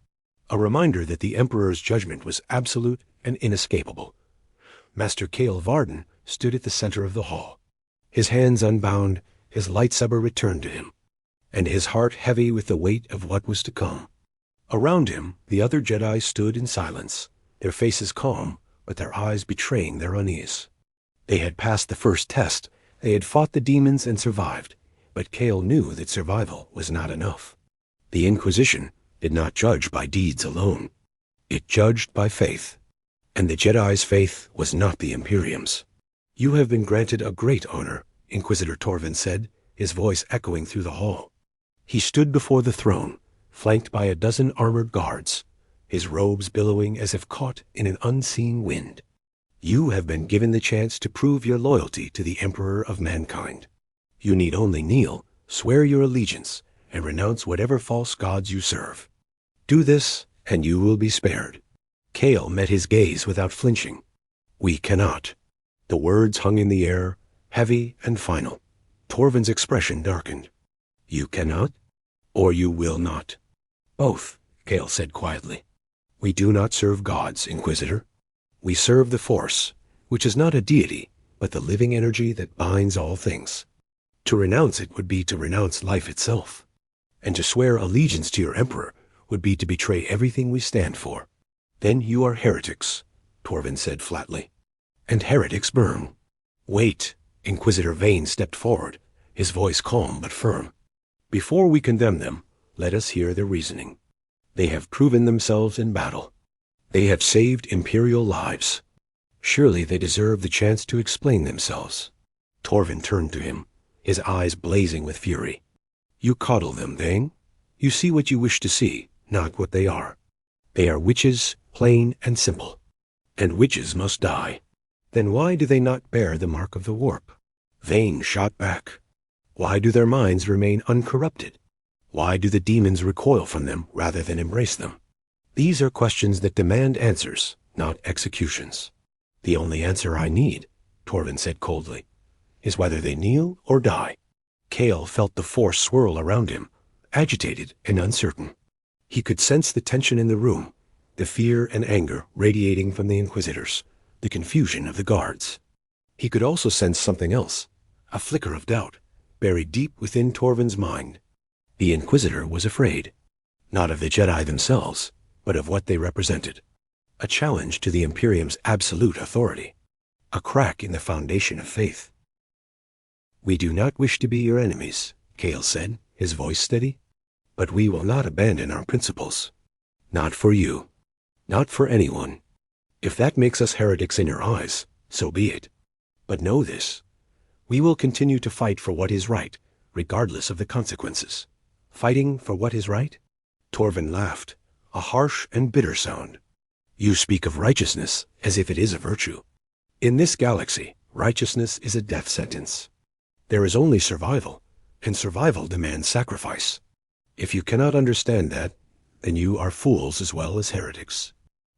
[SPEAKER 1] a reminder that the Emperor's judgment was absolute and inescapable. Master Kale Varden stood at the center of the hall, his hands unbound, his lightsaber returned to him, and his heart heavy with the weight of what was to come. Around him, the other Jedi stood in silence, their faces calm, but their eyes betraying their unease. They had passed the first test. They had fought the demons and survived, but Kale knew that survival was not enough. The Inquisition did not judge by deeds alone. It judged by faith, and the Jedi's faith was not the Imperium's. You have been granted a great honor, Inquisitor Torvin said, his voice echoing through the hall. He stood before the throne, flanked by a dozen armored guards, his robes billowing as if caught in an unseen wind. You have been given the chance to prove your loyalty to the Emperor of mankind. You need only kneel, swear your allegiance, and renounce whatever false gods you serve. Do this, and you will be spared. Kale met his gaze without flinching. We cannot. The words hung in the air, heavy and final. Torvin's expression darkened. You cannot, or you will not. Both, Kale said quietly. We do not serve gods, Inquisitor. We serve the Force, which is not a deity, but the living energy that binds all things. To renounce it would be to renounce life itself. And to swear allegiance to your Emperor would be to betray everything we stand for. Then you are heretics, Torvin said flatly. And heretics burn. Wait, Inquisitor Vane stepped forward, his voice calm but firm. Before we condemn them, let us hear their reasoning. They have proven themselves in battle. They have saved Imperial lives. Surely they deserve the chance to explain themselves. Torvin turned to him, his eyes blazing with fury. You coddle them, Vane. You see what you wish to see, not what they are. They are witches, plain and simple. And witches must die. Then why do they not bear the mark of the warp? Vane shot back. Why do their minds remain uncorrupted? Why do the demons recoil from them rather than embrace them? These are questions that demand answers, not executions. The only answer I need, Torvin said coldly, is whether they kneel or die. Kale felt the Force swirl around him, agitated and uncertain. He could sense the tension in the room, the fear and anger radiating from the Inquisitors, the confusion of the guards. He could also sense something else, a flicker of doubt, buried deep within Torvin's mind. The Inquisitor was afraid, not of the Jedi themselves, but of what they represented. A challenge to the Imperium's absolute authority. A crack in the foundation of faith. "We do not wish to be your enemies," Kale said, his voice steady. "But we will not abandon our principles. Not for you. Not for anyone. If that makes us heretics in your eyes, so be it. But know this. We will continue to fight for what is right, regardless of the consequences." "Fighting for what is right?" Torvin laughed, a harsh and bitter sound. "You speak of righteousness as if it is a virtue. In this galaxy, righteousness is a death sentence. There is only survival, and survival demands sacrifice. If you cannot understand that, then you are fools as well as heretics."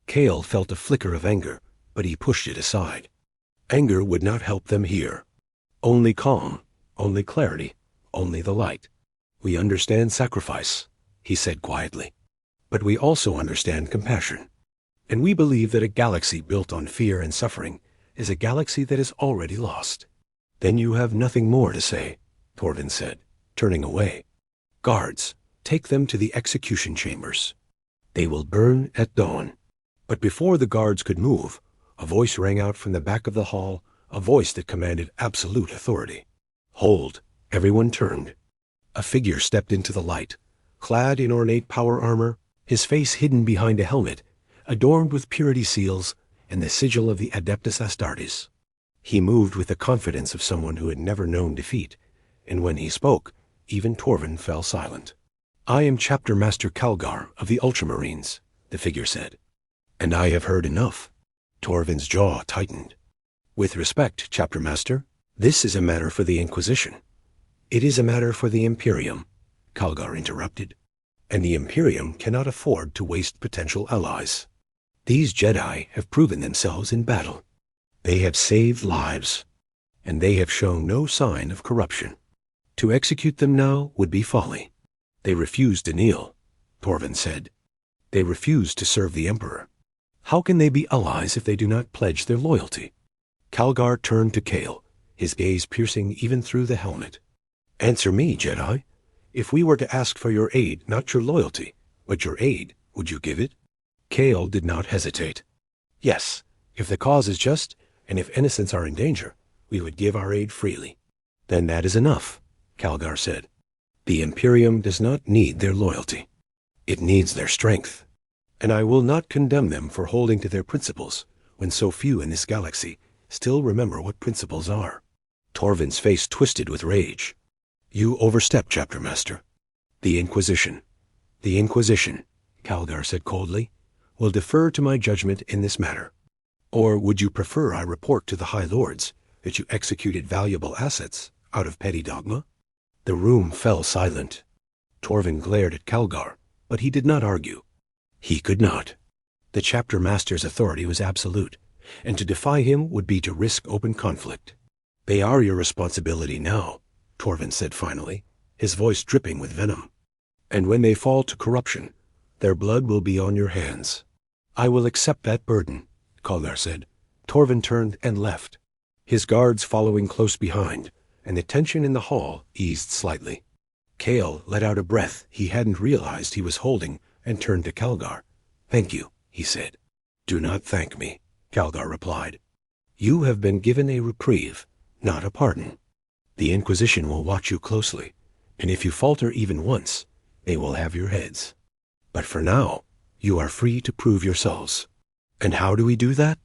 [SPEAKER 1] Kale felt a flicker of anger, but he pushed it aside. Anger would not help them here. Only calm, only clarity, only the light. "We understand sacrifice," he said quietly. "But we also understand compassion. And we believe that a galaxy built on fear and suffering is a galaxy that is already lost." "Then you have nothing more to say," Torvin said, turning away. "Guards, take them to the execution chambers. They will burn at dawn." But before the guards could move, a voice rang out from the back of the hall, a voice that commanded absolute authority. "Hold!" Everyone turned. A figure stepped into the light, clad in ornate power armor, his face hidden behind a helmet, adorned with purity seals and the sigil of the Adeptus Astartes. He moved with the confidence of someone who had never known defeat, and when he spoke, even Torvin fell silent. "I am Chapter Master Calgar of the Ultramarines," the figure said. "And I have heard enough." Torvin's jaw tightened. "With respect, Chapter Master, this is a matter for the Inquisition." "It is a matter for the Imperium," Calgar interrupted. "And the Imperium cannot afford to waste potential allies. These Jedi have proven themselves in battle. They have saved lives, and they have shown no sign of corruption. To execute them now would be folly. They refuse to kneel," Torvin said. "They refuse to serve the Emperor. How can they be allies if they do not pledge their loyalty?" Calgar turned to Kale, his gaze piercing even through the helmet. "Answer me, Jedi. If we were to ask for your aid, not your loyalty, but your aid, would you give it?" Kale did not hesitate. "Yes, if the cause is just, and if innocents are in danger, we would give our aid freely." "Then that is enough," Calgar said. "The Imperium does not need their loyalty. It needs their strength. And I will not condemn them for holding to their principles, when so few in this galaxy still remember what principles are." Torvin's face twisted with rage. "You overstep, Chapter Master. The Inquisition, Calgar said coldly, will defer to my judgment in this matter. Or would you prefer I report to the High Lords that you executed valuable assets out of petty dogma?" The room fell silent. Torvin glared at Calgar, but he did not argue. He could not. The Chapter Master's authority was absolute, and to defy him would be to risk open conflict. "They are your responsibility now," Torvin said finally, his voice dripping with venom. "And when they fall to corruption, their blood will be on your hands." "I will accept that burden," Calgar said. Torvin turned and left, his guards following close behind, and the tension in the hall eased slightly. Kale let out a breath he hadn't realized he was holding and turned to Calgar. "Thank you," he said. "Do not thank me," Calgar replied. "You have been given a reprieve, not a pardon. The Inquisition will watch you closely, and if you falter even once, they will have your heads. But for now, you are free to prove yourselves." "And how do we do that?"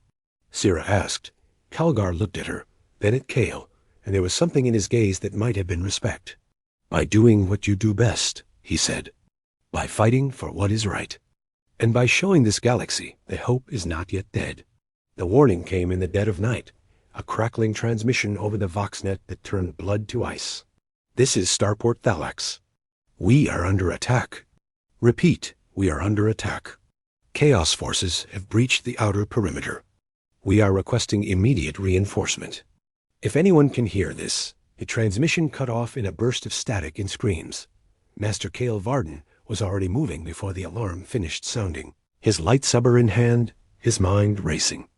[SPEAKER 1] Sira asked. Calgar looked at her, then at Kale, and there was something in his gaze that might have been respect. "By doing what you do best," he said. "By fighting for what is right. And by showing this galaxy that hope is not yet dead." The warning came in the dead of night, a crackling transmission over the Voxnet that turned blood to ice. "This is Starport Thalax. We are under attack. Repeat, we are under attack. Chaos forces have breached the outer perimeter. We are requesting immediate reinforcement." If anyone can hear this, the transmission cut off in a burst of static and screams. Master Kale Varden was already moving before the alarm finished sounding, his lightsaber in hand, his mind racing.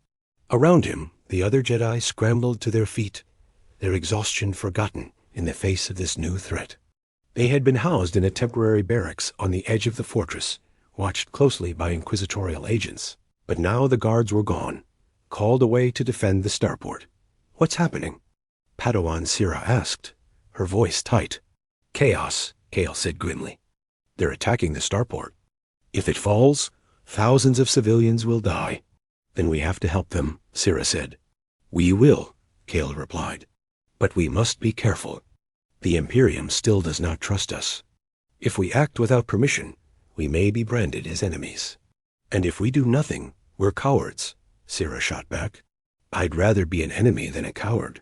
[SPEAKER 1] Around him, the other Jedi scrambled to their feet, their exhaustion forgotten in the face of this new threat. They had been housed in a temporary barracks on the edge of the fortress, watched closely by inquisitorial agents. But now the guards were gone, called away to defend the starport. "What's happening?" Padawan Sira asked, her voice tight. "Chaos," Kale said grimly. "They're attacking the starport. If it falls, thousands of civilians will die." "Then we have to help them," Sira said. "We will," Kale replied. "But we must be careful. The Imperium still does not trust us. If we act without permission, we may be branded as enemies. And if we do nothing, we're cowards," Sira shot back. "I'd rather be an enemy than a coward."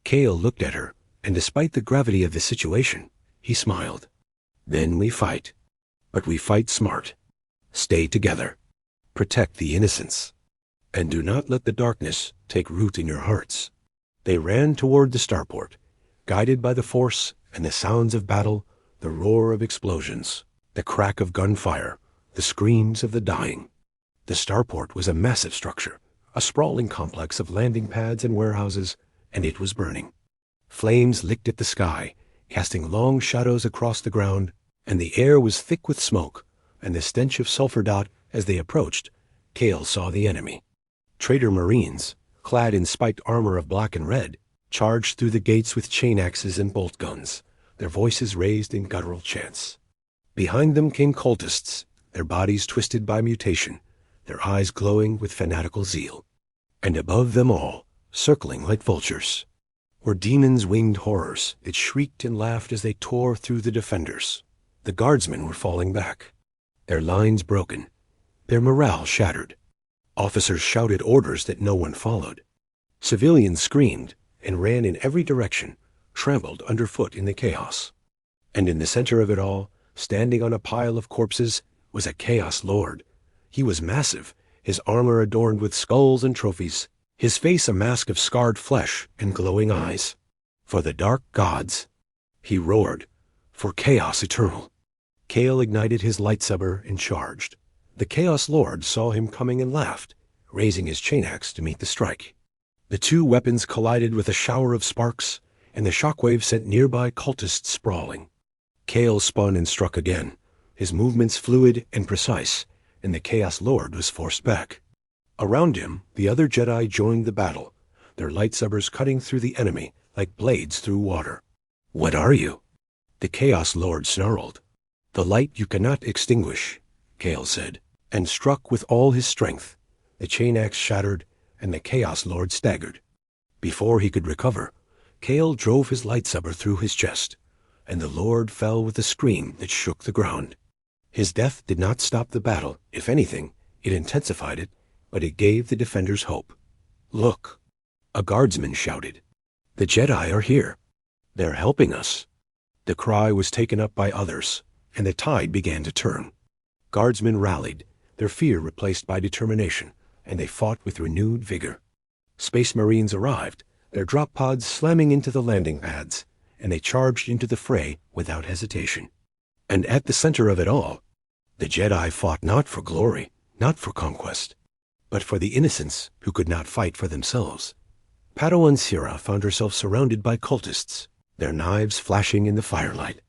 [SPEAKER 1] Kale looked at her, and despite the gravity of the situation, he smiled. "Then we fight. But we fight smart. Stay together. Protect the innocents. And do not let the darkness take root in your hearts." They ran toward the starport, guided by the Force and the sounds of battle, the roar of explosions, the crack of gunfire, the screams of the dying. The starport was a massive structure, a sprawling complex of landing pads and warehouses, and it was burning. Flames licked at the sky, casting long shadows across the ground, and the air was thick with smoke and the stench of sulfur dot. As they approached, Kale saw the enemy. Traitor Marines, clad in spiked armor of black and red, charged through the gates with chain axes and bolt guns, their voices raised in guttural chants. Behind them came cultists, their bodies twisted by mutation, their eyes glowing with fanatical zeal. And above them all, circling like vultures, were demons' winged horrors that shrieked and laughed as they tore through the defenders. The guardsmen were falling back, their lines broken, their morale shattered. Officers shouted orders that no one followed. Civilians screamed and ran in every direction, trampled underfoot in the chaos. And in the center of it all, standing on a pile of corpses, was a Chaos Lord. He was massive, his armor adorned with skulls and trophies, his face a mask of scarred flesh and glowing eyes. "For the dark gods," he roared, "for chaos eternal." Kale ignited his lightsaber and charged. The Chaos Lord saw him coming and laughed, raising his chain axe to meet the strike. The two weapons collided with a shower of sparks, and the shockwave sent nearby cultists sprawling. Kale spun and struck again, his movements fluid and precise, and the Chaos Lord was forced back. Around him, the other Jedi joined the battle, their lightsabers cutting through the enemy like blades through water. "What are you?" The Chaos Lord snarled. "The light you cannot extinguish," Kale said, and struck with all his strength. The chain axe shattered, and the Chaos Lord staggered. Before he could recover, Kale drove his lightsaber through his chest, and the Lord fell with a scream that shook the ground. His death did not stop the battle. If anything, it intensified it, but it gave the defenders hope. "Look!" A guardsman shouted. "The Jedi are here. They're helping us." The cry was taken up by others, and the tide began to turn. Guardsmen rallied, their fear replaced by determination, and they fought with renewed vigor. Space Marines arrived, their drop pods slamming into the landing pads, and they charged into the fray without hesitation. And at the center of it all, the Jedi fought not for glory, not for conquest, but for the innocents who could not fight for themselves. Padawan Sira found herself surrounded by cultists, their knives flashing in the firelight.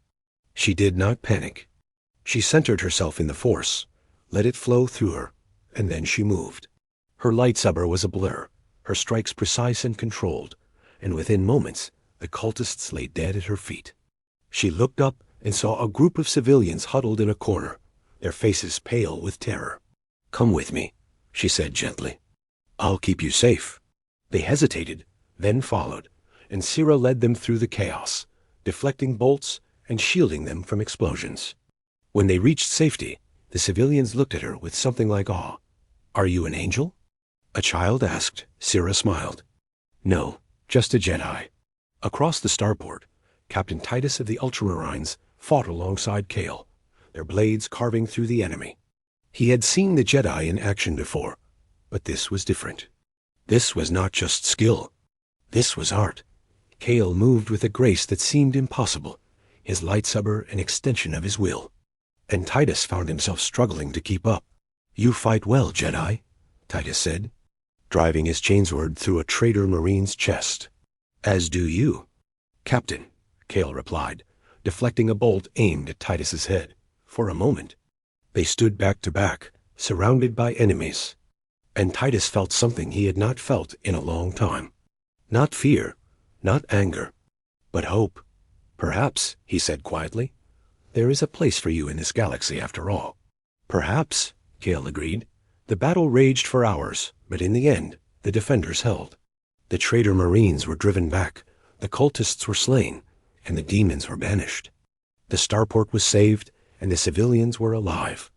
[SPEAKER 1] She did not panic. She centered herself in the Force, let it flow through her, and then she moved. Her lightsaber was a blur, her strikes precise and controlled, and within moments the cultists lay dead at her feet. She looked up and saw a group of civilians huddled in a corner, their faces pale with terror. "Come with me," she said gently. "I'll keep you safe." They hesitated, then followed, and Sira led them through the chaos, deflecting bolts and shielding them from explosions. When they reached safety, the civilians looked at her with something like awe. "Are you an angel?" A child asked. Sira smiled. "No, just a Jedi." Across the starport, Captain Titus of the Ultramarines fought alongside Kale, their blades carving through the enemy. He had seen the Jedi in action before, but this was different. This was not just skill. This was art. Kale moved with a grace that seemed impossible, his lightsaber an extension of his will. and Titus found himself struggling to keep up. "You fight well, Jedi," Titus said, driving his chainsword through a traitor Marine's chest. "As do you, Captain," Kale replied, deflecting a bolt aimed at Titus's head. For a moment, they stood back to back, surrounded by enemies, and Titus felt something he had not felt in a long time. Not fear, not anger, but hope. "Perhaps," he said quietly, "there is a place for you in this galaxy after all." "Perhaps," Kale agreed. The battle raged for hours, but in the end, the defenders held. The traitor Marines were driven back, the cultists were slain, and the demons were banished. The starport was saved, and the civilians were alive.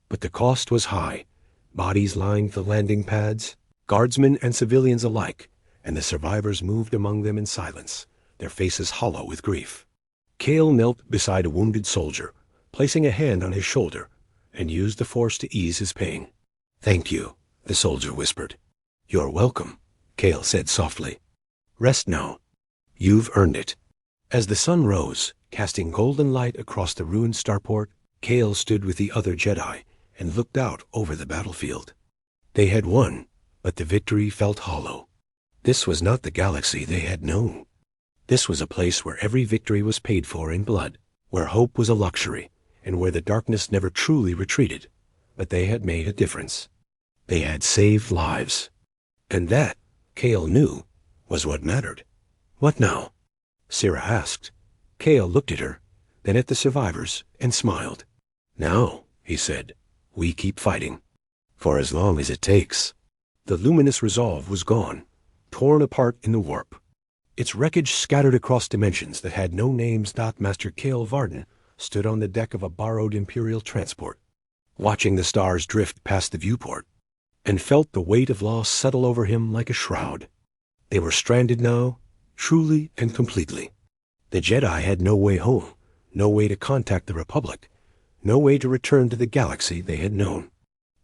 [SPEAKER 1] But the cost was high. Bodies lined the landing pads, guardsmen and civilians alike, and the survivors moved among them in silence, their faces hollow with grief. Kale knelt beside a wounded soldier, placing a hand on his shoulder, and used the Force to ease his pain. "Thank you," the soldier whispered. "You're welcome," Kale said softly. "Rest now. You've earned it." As the sun rose, casting golden light across the ruined starport, Kale stood with the other Jedi and looked out over the battlefield. They had won, but the victory felt hollow. This was not the galaxy they had known. This was a place where every victory was paid for in blood, where hope was a luxury, and where the darkness never truly retreated. But they had made a difference. They had saved lives. And that, Kale knew, was what mattered. "What now?" Sira asked. Kale looked at her, then at the survivors, and smiled. "Now," he said, "we keep fighting. For as long as it takes." The luminous resolve was gone, torn apart in the warp. Its wreckage scattered across dimensions that had no names. Master Kale Varden stood on the deck of a borrowed Imperial transport, watching the stars drift past the viewport, and felt the weight of loss settle over him like a shroud. They were stranded now, truly and completely. The Jedi had no way home, no way to contact the Republic, no way to return to the galaxy they had known.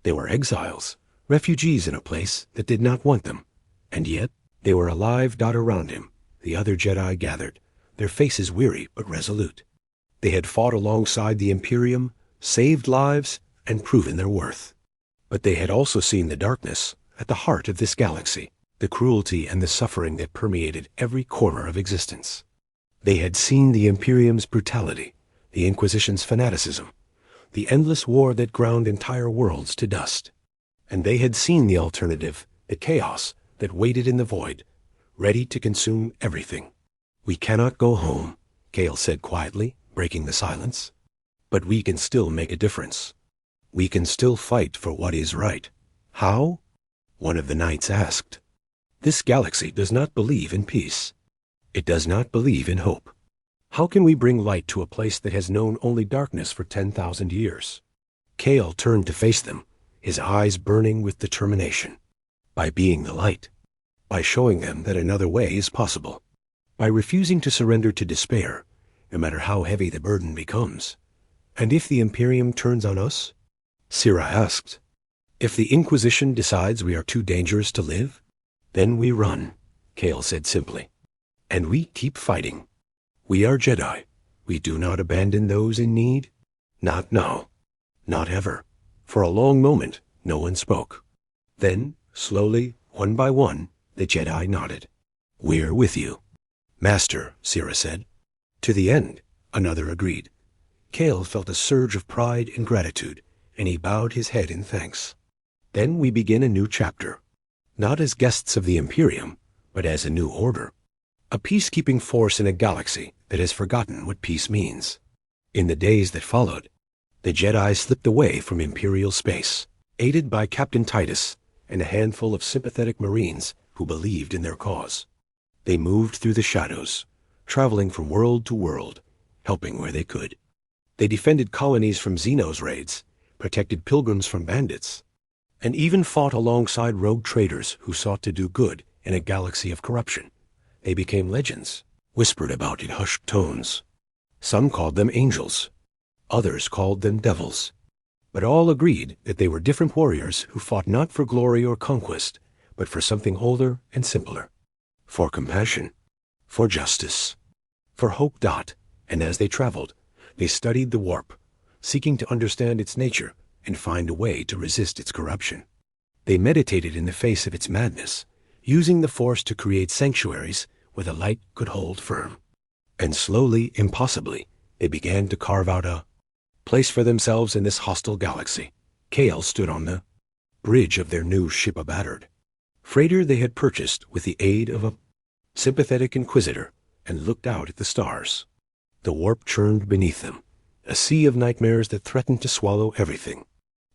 [SPEAKER 1] They were exiles, refugees in a place that did not want them, and yet they were alive. Around him, the other Jedi gathered, their faces weary but resolute. They had fought alongside the Imperium, saved lives, and proven their worth. But they had also seen the darkness at the heart of this galaxy, the cruelty and the suffering that permeated every corner of existence. They had seen the Imperium's brutality, the Inquisition's fanaticism, the endless war that ground entire worlds to dust. And they had seen the alternative, the chaos that waited in the void, ready to consume everything. "We cannot go home," Kale said quietly, breaking the silence. "But we can still make a difference. We can still fight for what is right." "How?" one of the knights asked. "This galaxy does not believe in peace. It does not believe in hope. How can we bring light to a place that has known only darkness for 10,000 years?" Kale turned to face them, his eyes burning with determination. "By being the light. By showing them that another way is possible. By refusing to surrender to despair, no matter how heavy the burden becomes." "And if the Imperium turns on us?" Sira asked. "If the Inquisition decides we are too dangerous to live, then we run," Kale said simply. "And we keep fighting. We are Jedi. We do not abandon those in need. Not now. Not ever." For a long moment, no one spoke. Then, slowly, one by one, the Jedi nodded. "We're with you." "Master," Sira said. "To the end," another agreed. Kale felt a surge of pride and gratitude, and he bowed his head in thanks. "Then we begin a new chapter. Not as guests of the Imperium, but as a new order. A peacekeeping force in a galaxy that has forgotten what peace means." In the days that followed, the Jedi slipped away from Imperial space, aided by Captain Titus and a handful of sympathetic Marines who believed in their cause. They moved through the shadows, traveling from world to world, helping where they could. They defended colonies from Xenos raids, protected pilgrims from bandits, and even fought alongside rogue traders who sought to do good in a galaxy of corruption. They became legends, whispered about in hushed tones. Some called them angels. Others called them devils. But all agreed that they were different warriors who fought not for glory or conquest, but for something older and simpler. For compassion. For justice. For hope. And as they traveled, they studied the warp, seeking to understand its nature and find a way to resist its corruption. They meditated in the face of its madness, using the Force to create sanctuaries where the light could hold firm. And slowly, impossibly, they began to carve out a place for themselves in this hostile galaxy. Kale stood on the bridge of their new ship abattered, freighter they had purchased with the aid of a sympathetic inquisitor, and looked out at the stars. The warp churned beneath them, a sea of nightmares that threatened to swallow everything.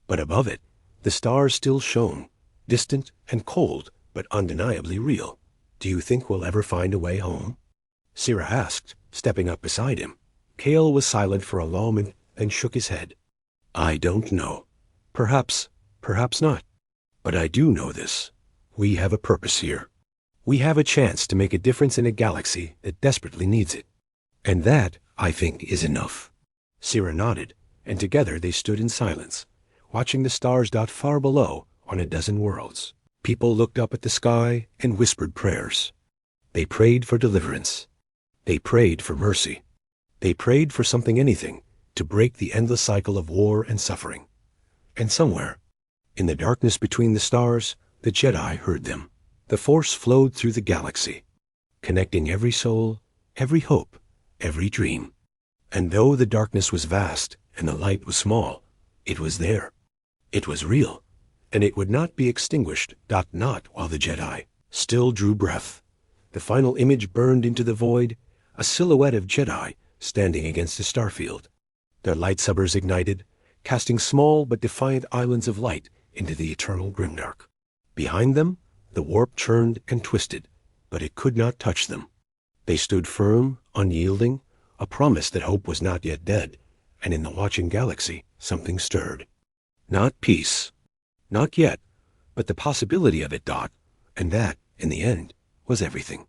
[SPEAKER 1] But above it, the stars still shone, distant and cold, but undeniably real. "Do you think we'll ever find a way home?" Sira asked, stepping up beside him. Kale was silent for a moment and shook his head. "I don't know. Perhaps not. But I do know this. We have a purpose here. We have a chance to make a difference in a galaxy that desperately needs it. And that, I think, is enough." Sira nodded, and together they stood in silence, watching the stars dot far below on a dozen worlds. People looked up at the sky and whispered prayers. They prayed for deliverance. They prayed for mercy. They prayed for something, anything, to break the endless cycle of war and suffering. And somewhere, in the darkness between the stars, the Jedi heard them. The Force flowed through the galaxy, connecting every soul, every hope, every dream. And though the darkness was vast and the light was small, it was there. It was real, and it would not be extinguished, not while the Jedi still drew breath. The final image burned into the void, a silhouette of Jedi standing against a starfield. Their lightsabers ignited, casting small but defiant islands of light into the eternal Grimdark. Behind them, the warp churned and twisted, but it could not touch them. They stood firm, unyielding, a promise that hope was not yet dead, and in the watching galaxy something stirred. Not peace, not yet, but the possibility of it, and that, in the end, was everything.